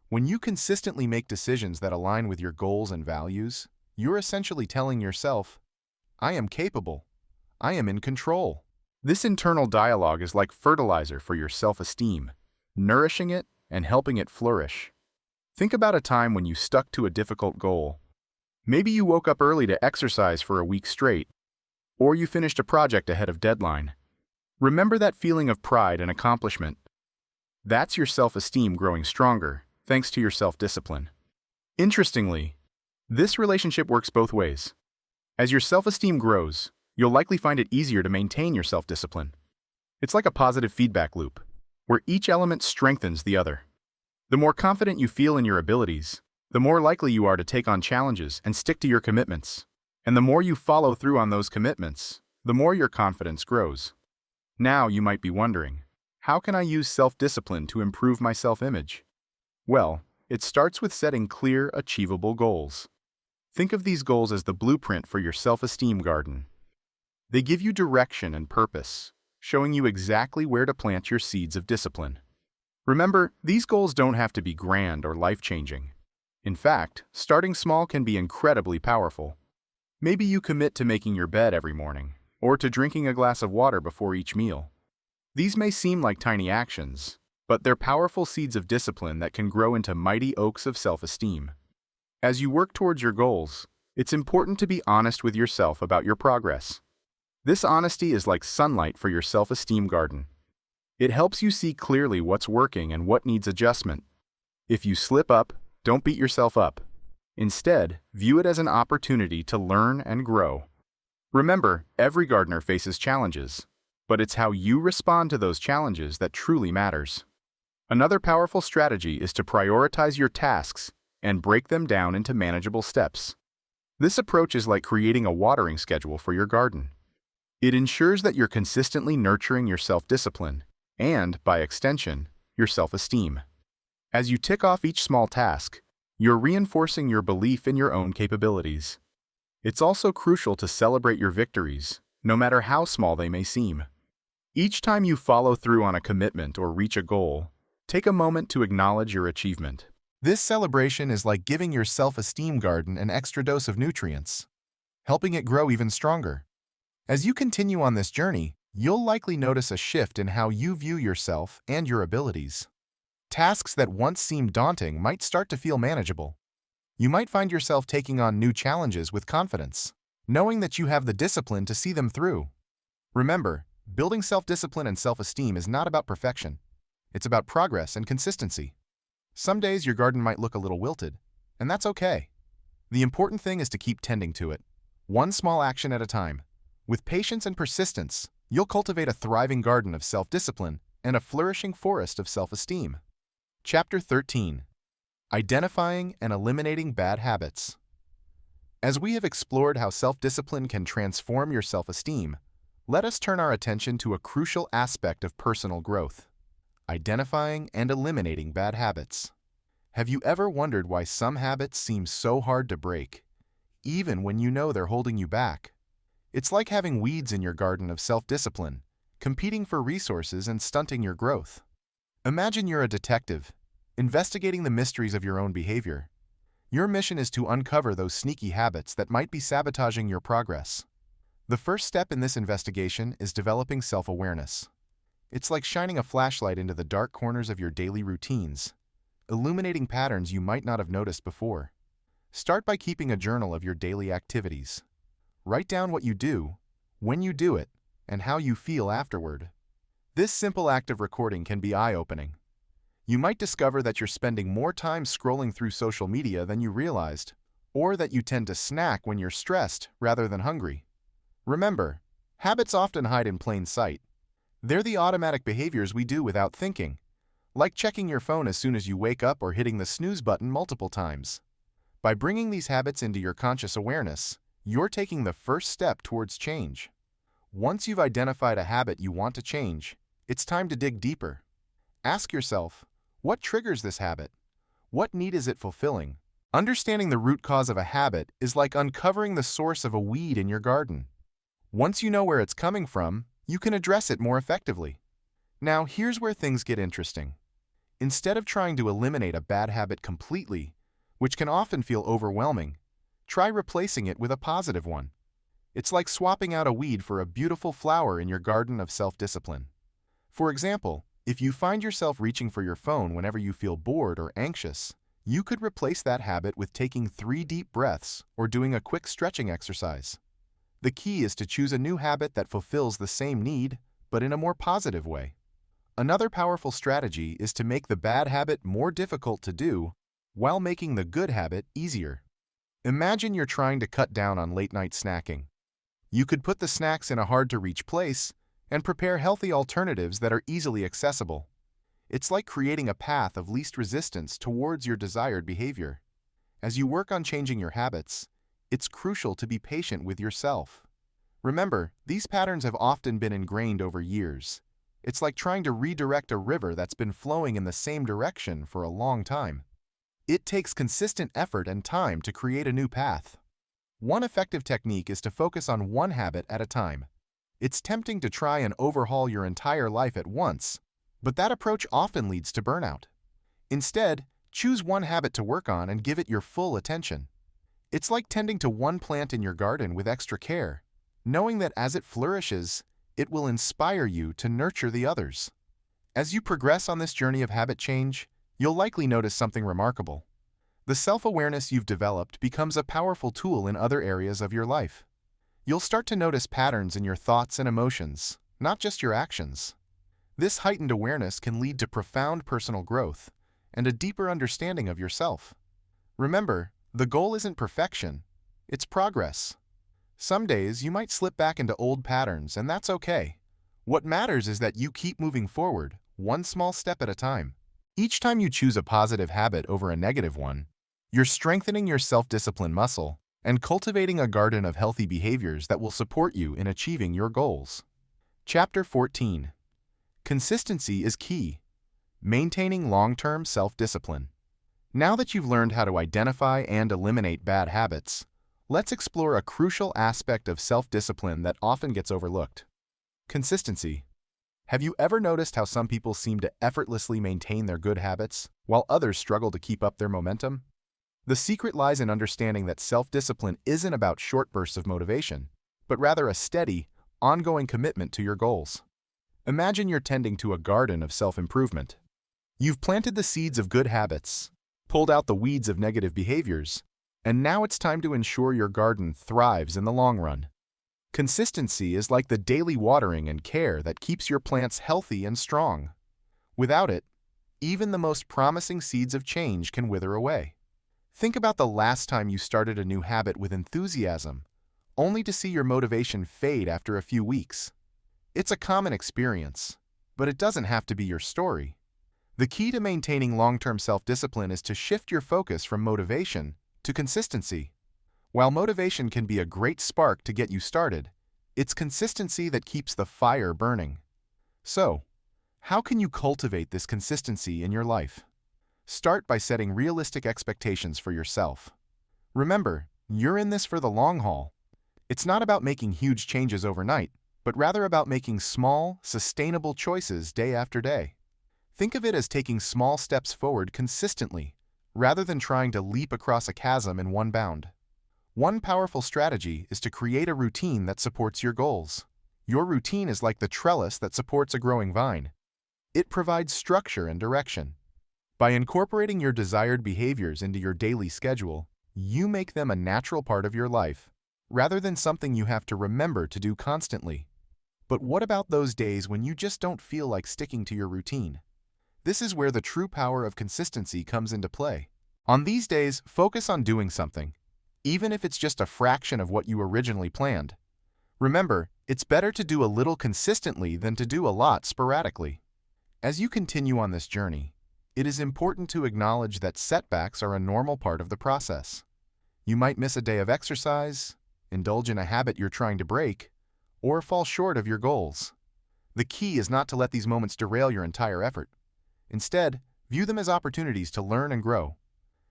[SPEAKER 1] When you consistently make decisions that align with your goals and values, you're essentially telling yourself, "I am capable. I am in control." This internal dialogue is like fertilizer for your self-esteem, nourishing it and helping it flourish. Think about a time when you stuck to a difficult goal. Maybe you woke up early to exercise for a week straight, or you finished a project ahead of deadline. Remember that feeling of pride and accomplishment. That's your self-esteem growing stronger, thanks to your self-discipline. Interestingly, this relationship works both ways. As your self-esteem grows, you'll likely find it easier to maintain your self-discipline. It's like a positive feedback loop, where each element strengthens the other. The more confident you feel in your abilities, the more likely you are to take on challenges and stick to your commitments. And the more you follow through on those commitments, the more your confidence grows. Now you might be wondering, how can I use self-discipline to improve my self-image? Well, it starts with setting clear, achievable goals. Think of these goals as the blueprint for your self-esteem garden. They give you direction and purpose, showing you exactly where to plant your seeds of discipline. Remember, these goals don't have to be grand or life-changing. In fact, starting small can be incredibly powerful. Maybe you commit to making your bed every morning, or to drinking a glass of water before each meal. These may seem like tiny actions, but they're powerful seeds of discipline that can grow into mighty oaks of self-esteem. As you work towards your goals, it's important to be honest with yourself about your progress. This honesty is like sunlight for your self-esteem garden. It helps you see clearly what's working and what needs adjustment. If you slip up, don't beat yourself up. Instead, view it as an opportunity to learn and grow. Remember, every gardener faces challenges, but it's how you respond to those challenges that truly matters. Another powerful strategy is to prioritize your tasks and break them down into manageable steps. This approach is like creating a watering schedule for your garden. It ensures that you're consistently nurturing your self-discipline and, by extension, your self-esteem. As you tick off each small task, you're reinforcing your belief in your own capabilities. It's also crucial to celebrate your victories, no matter how small they may seem. Each time you follow through on a commitment or reach a goal, take a moment to acknowledge your achievement. This celebration is like giving your self-esteem garden an extra dose of nutrients, helping it grow even stronger. As you continue on this journey, you'll likely notice a shift in how you view yourself and your abilities. Tasks that once seemed daunting might start to feel manageable. You might find yourself taking on new challenges with confidence, knowing that you have the discipline to see them through. Remember, building self-discipline and self-esteem is not about perfection. It's about progress and consistency. Some days your garden might look a little wilted, and that's okay. The important thing is to keep tending to it, one small action at a time. With patience and persistence, you'll cultivate a thriving garden of self-discipline and a flourishing forest of self-esteem. Chapter 13. Identifying and Eliminating Bad Habits. As we have explored how self-discipline can transform your self-esteem, let us turn our attention to a crucial aspect of personal growth: identifying and eliminating bad habits. Have you ever wondered why some habits seem so hard to break, even when you know they're holding you back? It's like having weeds in your garden of self-discipline, competing for resources and stunting your growth. Imagine you're a detective, investigating the mysteries of your own behavior. Your mission is to uncover those sneaky habits that might be sabotaging your progress. The first step in this investigation is developing self-awareness. It's like shining a flashlight into the dark corners of your daily routines, illuminating patterns you might not have noticed before. Start by keeping a journal of your daily activities. Write down what you do, when you do it, and how you feel afterward. This simple act of recording can be eye-opening. You might discover that you're spending more time scrolling through social media than you realized, or that you tend to snack when you're stressed rather than hungry. Remember, habits often hide in plain sight. They're the automatic behaviors we do without thinking, like checking your phone as soon as you wake up or hitting the snooze button multiple times. By bringing these habits into your conscious awareness, you're taking the first step towards change. Once you've identified a habit you want to change, it's time to dig deeper. Ask yourself, what triggers this habit? What need is it fulfilling? Understanding the root cause of a habit is like uncovering the source of a weed in your garden. Once you know where it's coming from, you can address it more effectively. Now, here's where things get interesting. Instead of trying to eliminate a bad habit completely, which can often feel overwhelming, try replacing it with a positive one. It's like swapping out a weed for a beautiful flower in your garden of self-discipline. For example, if you find yourself reaching for your phone whenever you feel bored or anxious, you could replace that habit with taking 3 deep breaths or doing a quick stretching exercise. The key is to choose a new habit that fulfills the same need, but in a more positive way. Another powerful strategy is to make the bad habit more difficult to do while making the good habit easier. Imagine you're trying to cut down on late-night snacking. You could put the snacks in a hard-to-reach place and prepare healthy alternatives that are easily accessible. It's like creating a path of least resistance towards your desired behavior. As you work on changing your habits, it's crucial to be patient with yourself. Remember, these patterns have often been ingrained over years. It's like trying to redirect a river that's been flowing in the same direction for a long time. It takes consistent effort and time to create a new path. One effective technique is to focus on one habit at a time. It's tempting to try and overhaul your entire life at once, but that approach often leads to burnout. Instead, choose one habit to work on and give it your full attention. It's like tending to one plant in your garden with extra care, knowing that as it flourishes, it will inspire you to nurture the others. As you progress on this journey of habit change, you'll likely notice something remarkable. The self-awareness you've developed becomes a powerful tool in other areas of your life. You'll start to notice patterns in your thoughts and emotions, not just your actions. This heightened awareness can lead to profound personal growth and a deeper understanding of yourself. Remember, the goal isn't perfection, it's progress. Some days you might slip back into old patterns, and that's okay. What matters is that you keep moving forward, one small step at a time. Each time you choose a positive habit over a negative one, you're strengthening your self-discipline muscle and cultivating a garden of healthy behaviors that will support you in achieving your goals. Chapter 14. Consistency is key. Maintaining long-term self-discipline. Now that you've learned how to identify and eliminate bad habits, let's explore a crucial aspect of self-discipline that often gets overlooked. Consistency. Have you ever noticed how some people seem to effortlessly maintain their good habits, while others struggle to keep up their momentum? The secret lies in understanding that self-discipline isn't about short bursts of motivation, but rather a steady, ongoing commitment to your goals. Imagine you're tending to a garden of self-improvement. You've planted the seeds of good habits, pulled out the weeds of negative behaviors, and now it's time to ensure your garden thrives in the long run. Consistency is like the daily watering and care that keeps your plants healthy and strong. Without it, even the most promising seeds of change can wither away. Think about the last time you started a new habit with enthusiasm, only to see your motivation fade after a few weeks. It's a common experience, but it doesn't have to be your story. The key to maintaining long-term self-discipline is to shift your focus from motivation to consistency. While motivation can be a great spark to get you started, it's consistency that keeps the fire burning. So, how can you cultivate this consistency in your life? Start by setting realistic expectations for yourself. Remember, you're in this for the long haul. It's not about making huge changes overnight, but rather about making small, sustainable choices day after day. Think of it as taking small steps forward consistently, rather than trying to leap across a chasm in one bound. One powerful strategy is to create a routine that supports your goals. Your routine is like the trellis that supports a growing vine. It provides structure and direction. By incorporating your desired behaviors into your daily schedule, you make them a natural part of your life, rather than something you have to remember to do constantly. But what about those days when you just don't feel like sticking to your routine? This is where the true power of consistency comes into play. On these days, focus on doing something, even if it's just a fraction of what you originally planned. Remember, it's better to do a little consistently than to do a lot sporadically. As you continue on this journey, it is important to acknowledge that setbacks are a normal part of the process. You might miss a day of exercise, indulge in a habit you're trying to break, or fall short of your goals. The key is not to let these moments derail your entire effort. Instead, view them as opportunities to learn and grow.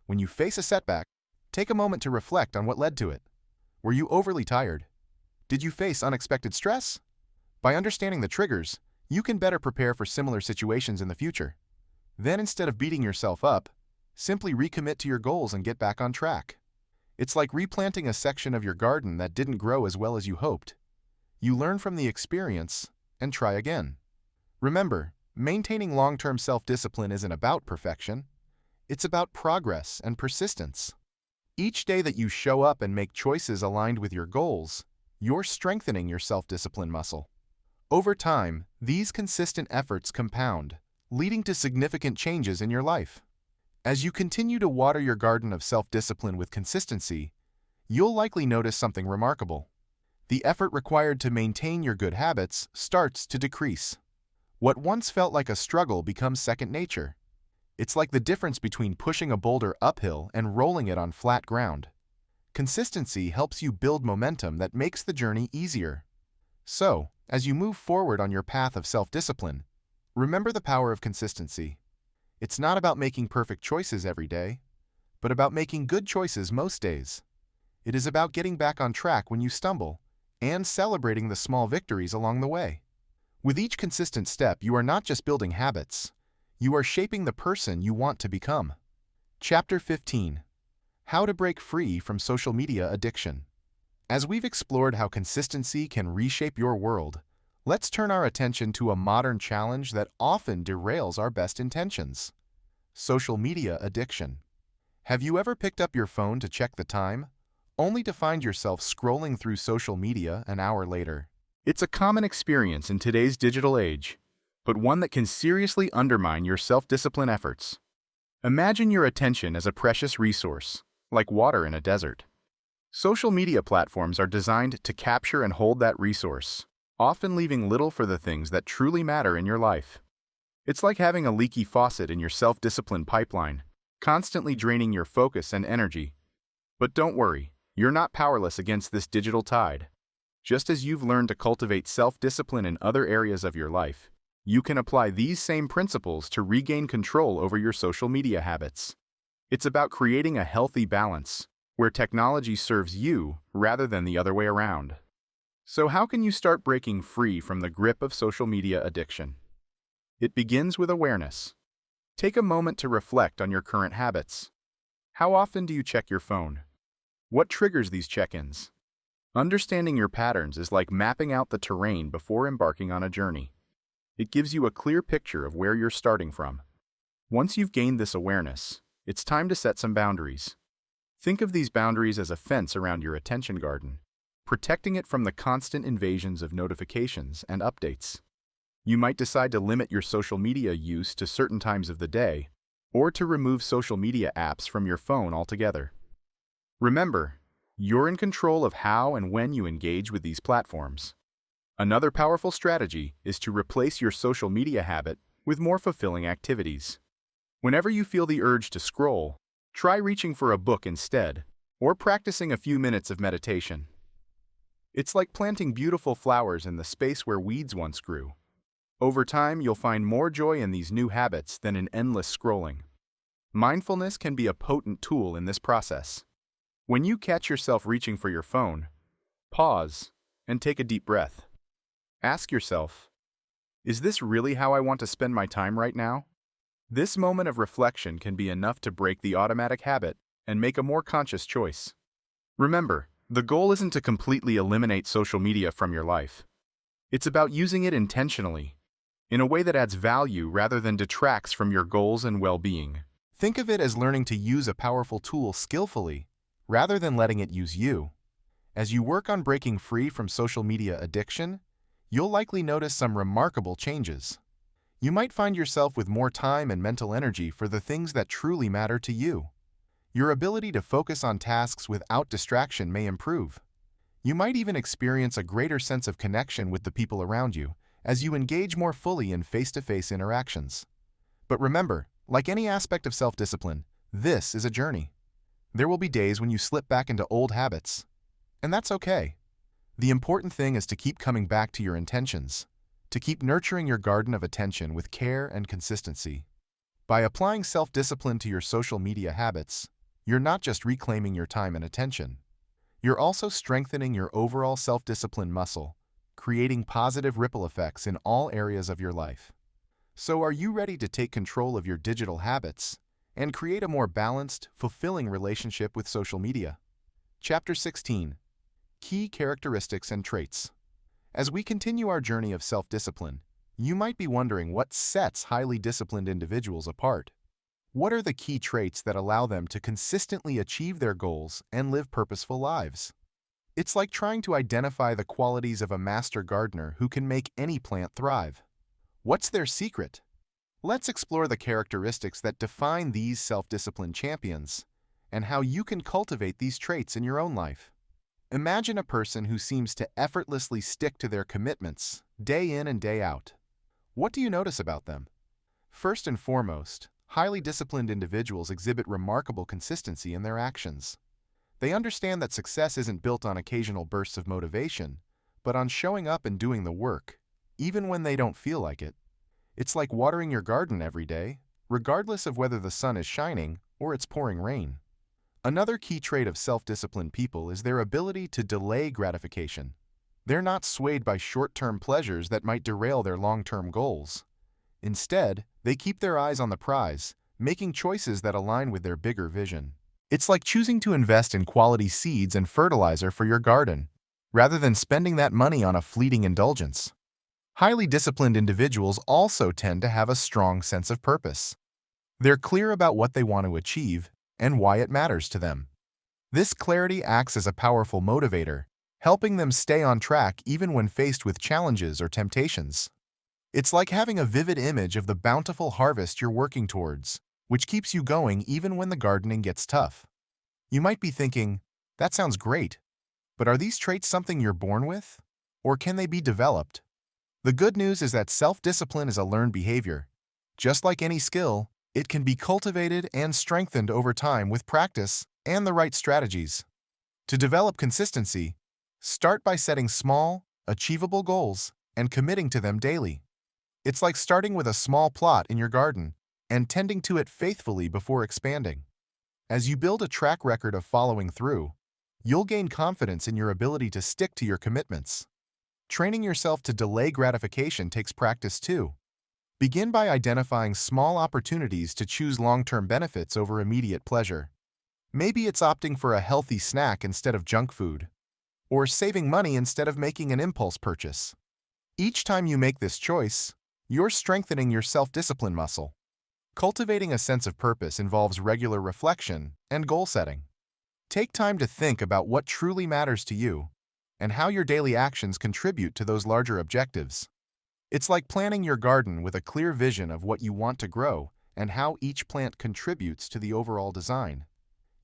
[SPEAKER 1] When you face a setback, take a moment to reflect on what led to it. Were you overly tired? Did you face unexpected stress? By understanding the triggers, you can better prepare for similar situations in the future. Then, instead of beating yourself up, simply recommit to your goals and get back on track. It's like replanting a section of your garden that didn't grow as well as you hoped. You learn from the experience and try again. Remember, maintaining long-term self-discipline isn't about perfection. It's about progress and persistence. Each day that you show up and make choices aligned with your goals, you're strengthening your self-discipline muscle. Over time, these consistent efforts compound, leading to significant changes in your life. As you continue to water your garden of self-discipline with consistency, you'll likely notice something remarkable. The effort required to maintain your good habits starts to decrease. What once felt like a struggle becomes second nature. It's like the difference between pushing a boulder uphill and rolling it on flat ground. Consistency helps you build momentum that makes the journey easier. So, as you move forward on your path of self-discipline, remember the power of consistency. It's not about making perfect choices every day, but about making good choices most days. It is about getting back on track when you stumble and celebrating the small victories along the way. With each consistent step, you are not just building habits, you are shaping the person you want to become. Chapter 15. How to break free from social media addiction. As we've explored how consistency can reshape your world, let's turn our attention to a modern challenge that often derails our best intentions: social media addiction. Have you ever picked up your phone to check the time, only to find yourself scrolling through social media an hour later? It's a common experience in today's digital age, but one that can seriously undermine your self-discipline efforts. Imagine your attention as a precious resource, like water in a desert. Social media platforms are designed to capture and hold that resource, often leaving little for the things that truly matter in your life. It's like having a leaky faucet in your self-discipline pipeline, constantly draining your focus and energy. But don't worry, you're not powerless against this digital tide. Just as you've learned to cultivate self-discipline in other areas of your life, you can apply these same principles to regain control over your social media habits. It's about creating a healthy balance, where technology serves you rather than the other way around. So how can you start breaking free from the grip of social media addiction? It begins with awareness. Take a moment to reflect on your current habits. How often do you check your phone? What triggers these check-ins? Understanding your patterns is like mapping out the terrain before embarking on a journey. It gives you a clear picture of where you're starting from. Once you've gained this awareness, it's time to set some boundaries. Think of these boundaries as a fence around your attention garden, protecting it from the constant invasions of notifications and updates. You might decide to limit your social media use to certain times of the day, or to remove social media apps from your phone altogether. Remember, you're in control of how and when you engage with these platforms. Another powerful strategy is to replace your social media habit with more fulfilling activities. Whenever you feel the urge to scroll, try reaching for a book instead, or practicing a few minutes of meditation. It's like planting beautiful flowers in the space where weeds once grew. Over time, you'll find more joy in these new habits than in endless scrolling. Mindfulness can be a potent tool in this process. When you catch yourself reaching for your phone, pause and take a deep breath. Ask yourself, is this really how I want to spend my time right now? This moment of reflection can be enough to break the automatic habit and make a more conscious choice. Remember, the goal isn't to completely eliminate social media from your life. It's about using it intentionally, in a way that adds value rather than detracts from your goals and well-being. Think of it as learning to use a powerful tool skillfully, rather than letting it use you. As you work on breaking free from social media addiction, you'll likely notice some remarkable changes. You might find yourself with more time and mental energy for the things that truly matter to you. Your ability to focus on tasks without distraction may improve. You might even experience a greater sense of connection with the people around you as you engage more fully in face-to-face interactions. But remember, like any aspect of self-discipline, this is a journey. There will be days when you slip back into old habits, and that's okay. The important thing is to keep coming back to your intentions, to keep nurturing your garden of attention with care and consistency. By applying self-discipline to your social media habits, you're not just reclaiming your time and attention. You're also strengthening your overall self-discipline muscle, creating positive ripple effects in all areas of your life. So are you ready to take control of your digital habits and create a more balanced, fulfilling relationship with social media? Chapter 16. Key characteristics and traits. As we continue our journey of self-discipline, you might be wondering what sets highly disciplined individuals apart. What are the key traits that allow them to consistently achieve their goals and live purposeful lives? It's like trying to identify the qualities of a master gardener who can make any plant thrive. What's their secret? Let's explore the characteristics that define these self-disciplined champions and how you can cultivate these traits in your own life. Imagine a person who seems to effortlessly stick to their commitments day in and day out. What do you notice about them? First and foremost, highly disciplined individuals exhibit remarkable consistency in their actions. They understand that success isn't built on occasional bursts of motivation, but on showing up and doing the work, even when they don't feel like it. It's like watering your garden every day, regardless of whether the sun is shining or it's pouring rain. Another key trait of self-disciplined people is their ability to delay gratification. They're not swayed by short-term pleasures that might derail their long-term goals. Instead, they keep their eyes on the prize, making choices that align with their bigger vision. It's like choosing to invest in quality seeds and fertilizer for your garden, rather than spending that money on a fleeting indulgence. Highly disciplined individuals also tend to have a strong sense of purpose. They're clear about what they want to achieve and why it matters to them. This clarity acts as a powerful motivator, helping them stay on track even when faced with challenges or temptations. It's like having a vivid image of the bountiful harvest you're working towards, which keeps you going even when the gardening gets tough. You might be thinking, that sounds great, but are these traits something you're born with? Or can they be developed? The good news is that self-discipline is a learned behavior. Just like any skill, it can be cultivated and strengthened over time with practice and the right strategies. To develop consistency, start by setting small, achievable goals and committing to them daily. It's like starting with a small plot in your garden and tending to it faithfully before expanding. As you build a track record of following through, you'll gain confidence in your ability to stick to your commitments. Training yourself to delay gratification takes practice too. Begin by identifying small opportunities to choose long-term benefits over immediate pleasure. Maybe it's opting for a healthy snack instead of junk food, or saving money instead of making an impulse purchase. Each time you make this choice, you're strengthening your self-discipline muscle. Cultivating a sense of purpose involves regular reflection and goal setting. Take time to think about what truly matters to you and how your daily actions contribute to those larger objectives. It's like planting your garden with a clear vision of what you want to grow and how each plant contributes to the overall design.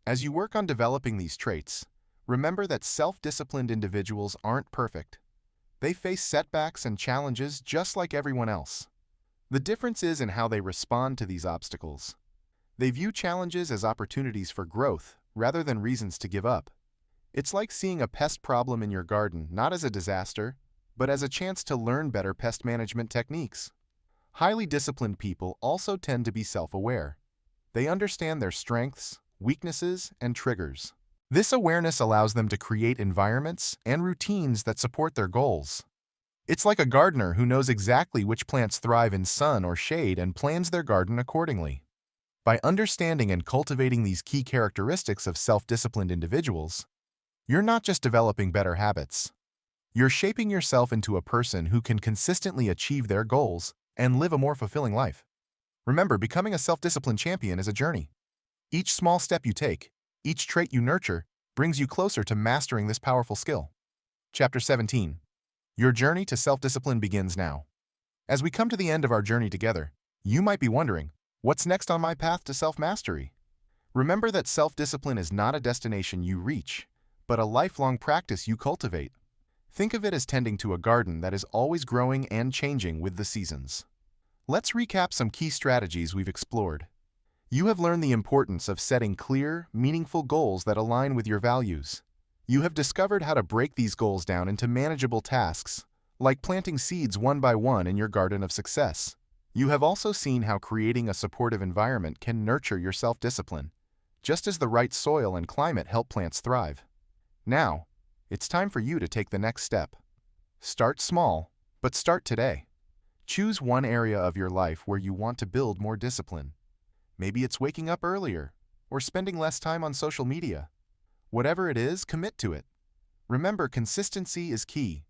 [SPEAKER 1] As you work on developing these traits, remember that self-disciplined individuals aren't perfect. They face setbacks and challenges just like everyone else. The difference is in how they respond to these obstacles. They view challenges as opportunities for growth rather than reasons to give up. It's like seeing a pest problem in your garden not as a disaster, but as a chance to learn better pest management techniques. Highly disciplined people also tend to be self-aware. They understand their strengths, weaknesses, and triggers. This awareness allows them to create environments and routines that support their goals. It's like a gardener who knows exactly which plants thrive in sun or shade and plans their garden accordingly. By understanding and cultivating these key characteristics of self-disciplined individuals, you're not just developing better habits. You're shaping yourself into a person who can consistently achieve their goals and live a more fulfilling life. Remember, becoming a self-disciplined champion is a journey. Each small step you take, each trait you nurture, brings you closer to mastering this powerful skill. Chapter 17. Your journey to self-discipline begins now. As we come to the end of our journey together, you might be wondering, what's next on my path to self-mastery? Remember that self-discipline is not a destination you reach, but a lifelong practice you cultivate. Think of it as tending to a garden that is always growing and changing with the seasons. Let's recap some key strategies we've explored. You have learned the importance of setting clear, meaningful goals that align with your values. You have discovered how to break these goals down into manageable tasks, like planting seeds one by one in your garden of success. You have also seen how creating a supportive environment can nurture your self-discipline, just as the right soil and climate help plants thrive. Now, it's time for you to take the next step. Start small, but start today. Choose one area of your life where you want to build more discipline. Maybe it's waking up earlier or spending less time on social media. Whatever it is, commit to it. Remember, consistency is key.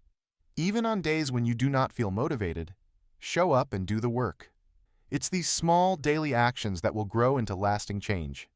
[SPEAKER 1] Even on days when you do not feel motivated, show up and do the work. It's these small daily actions that will grow into lasting change.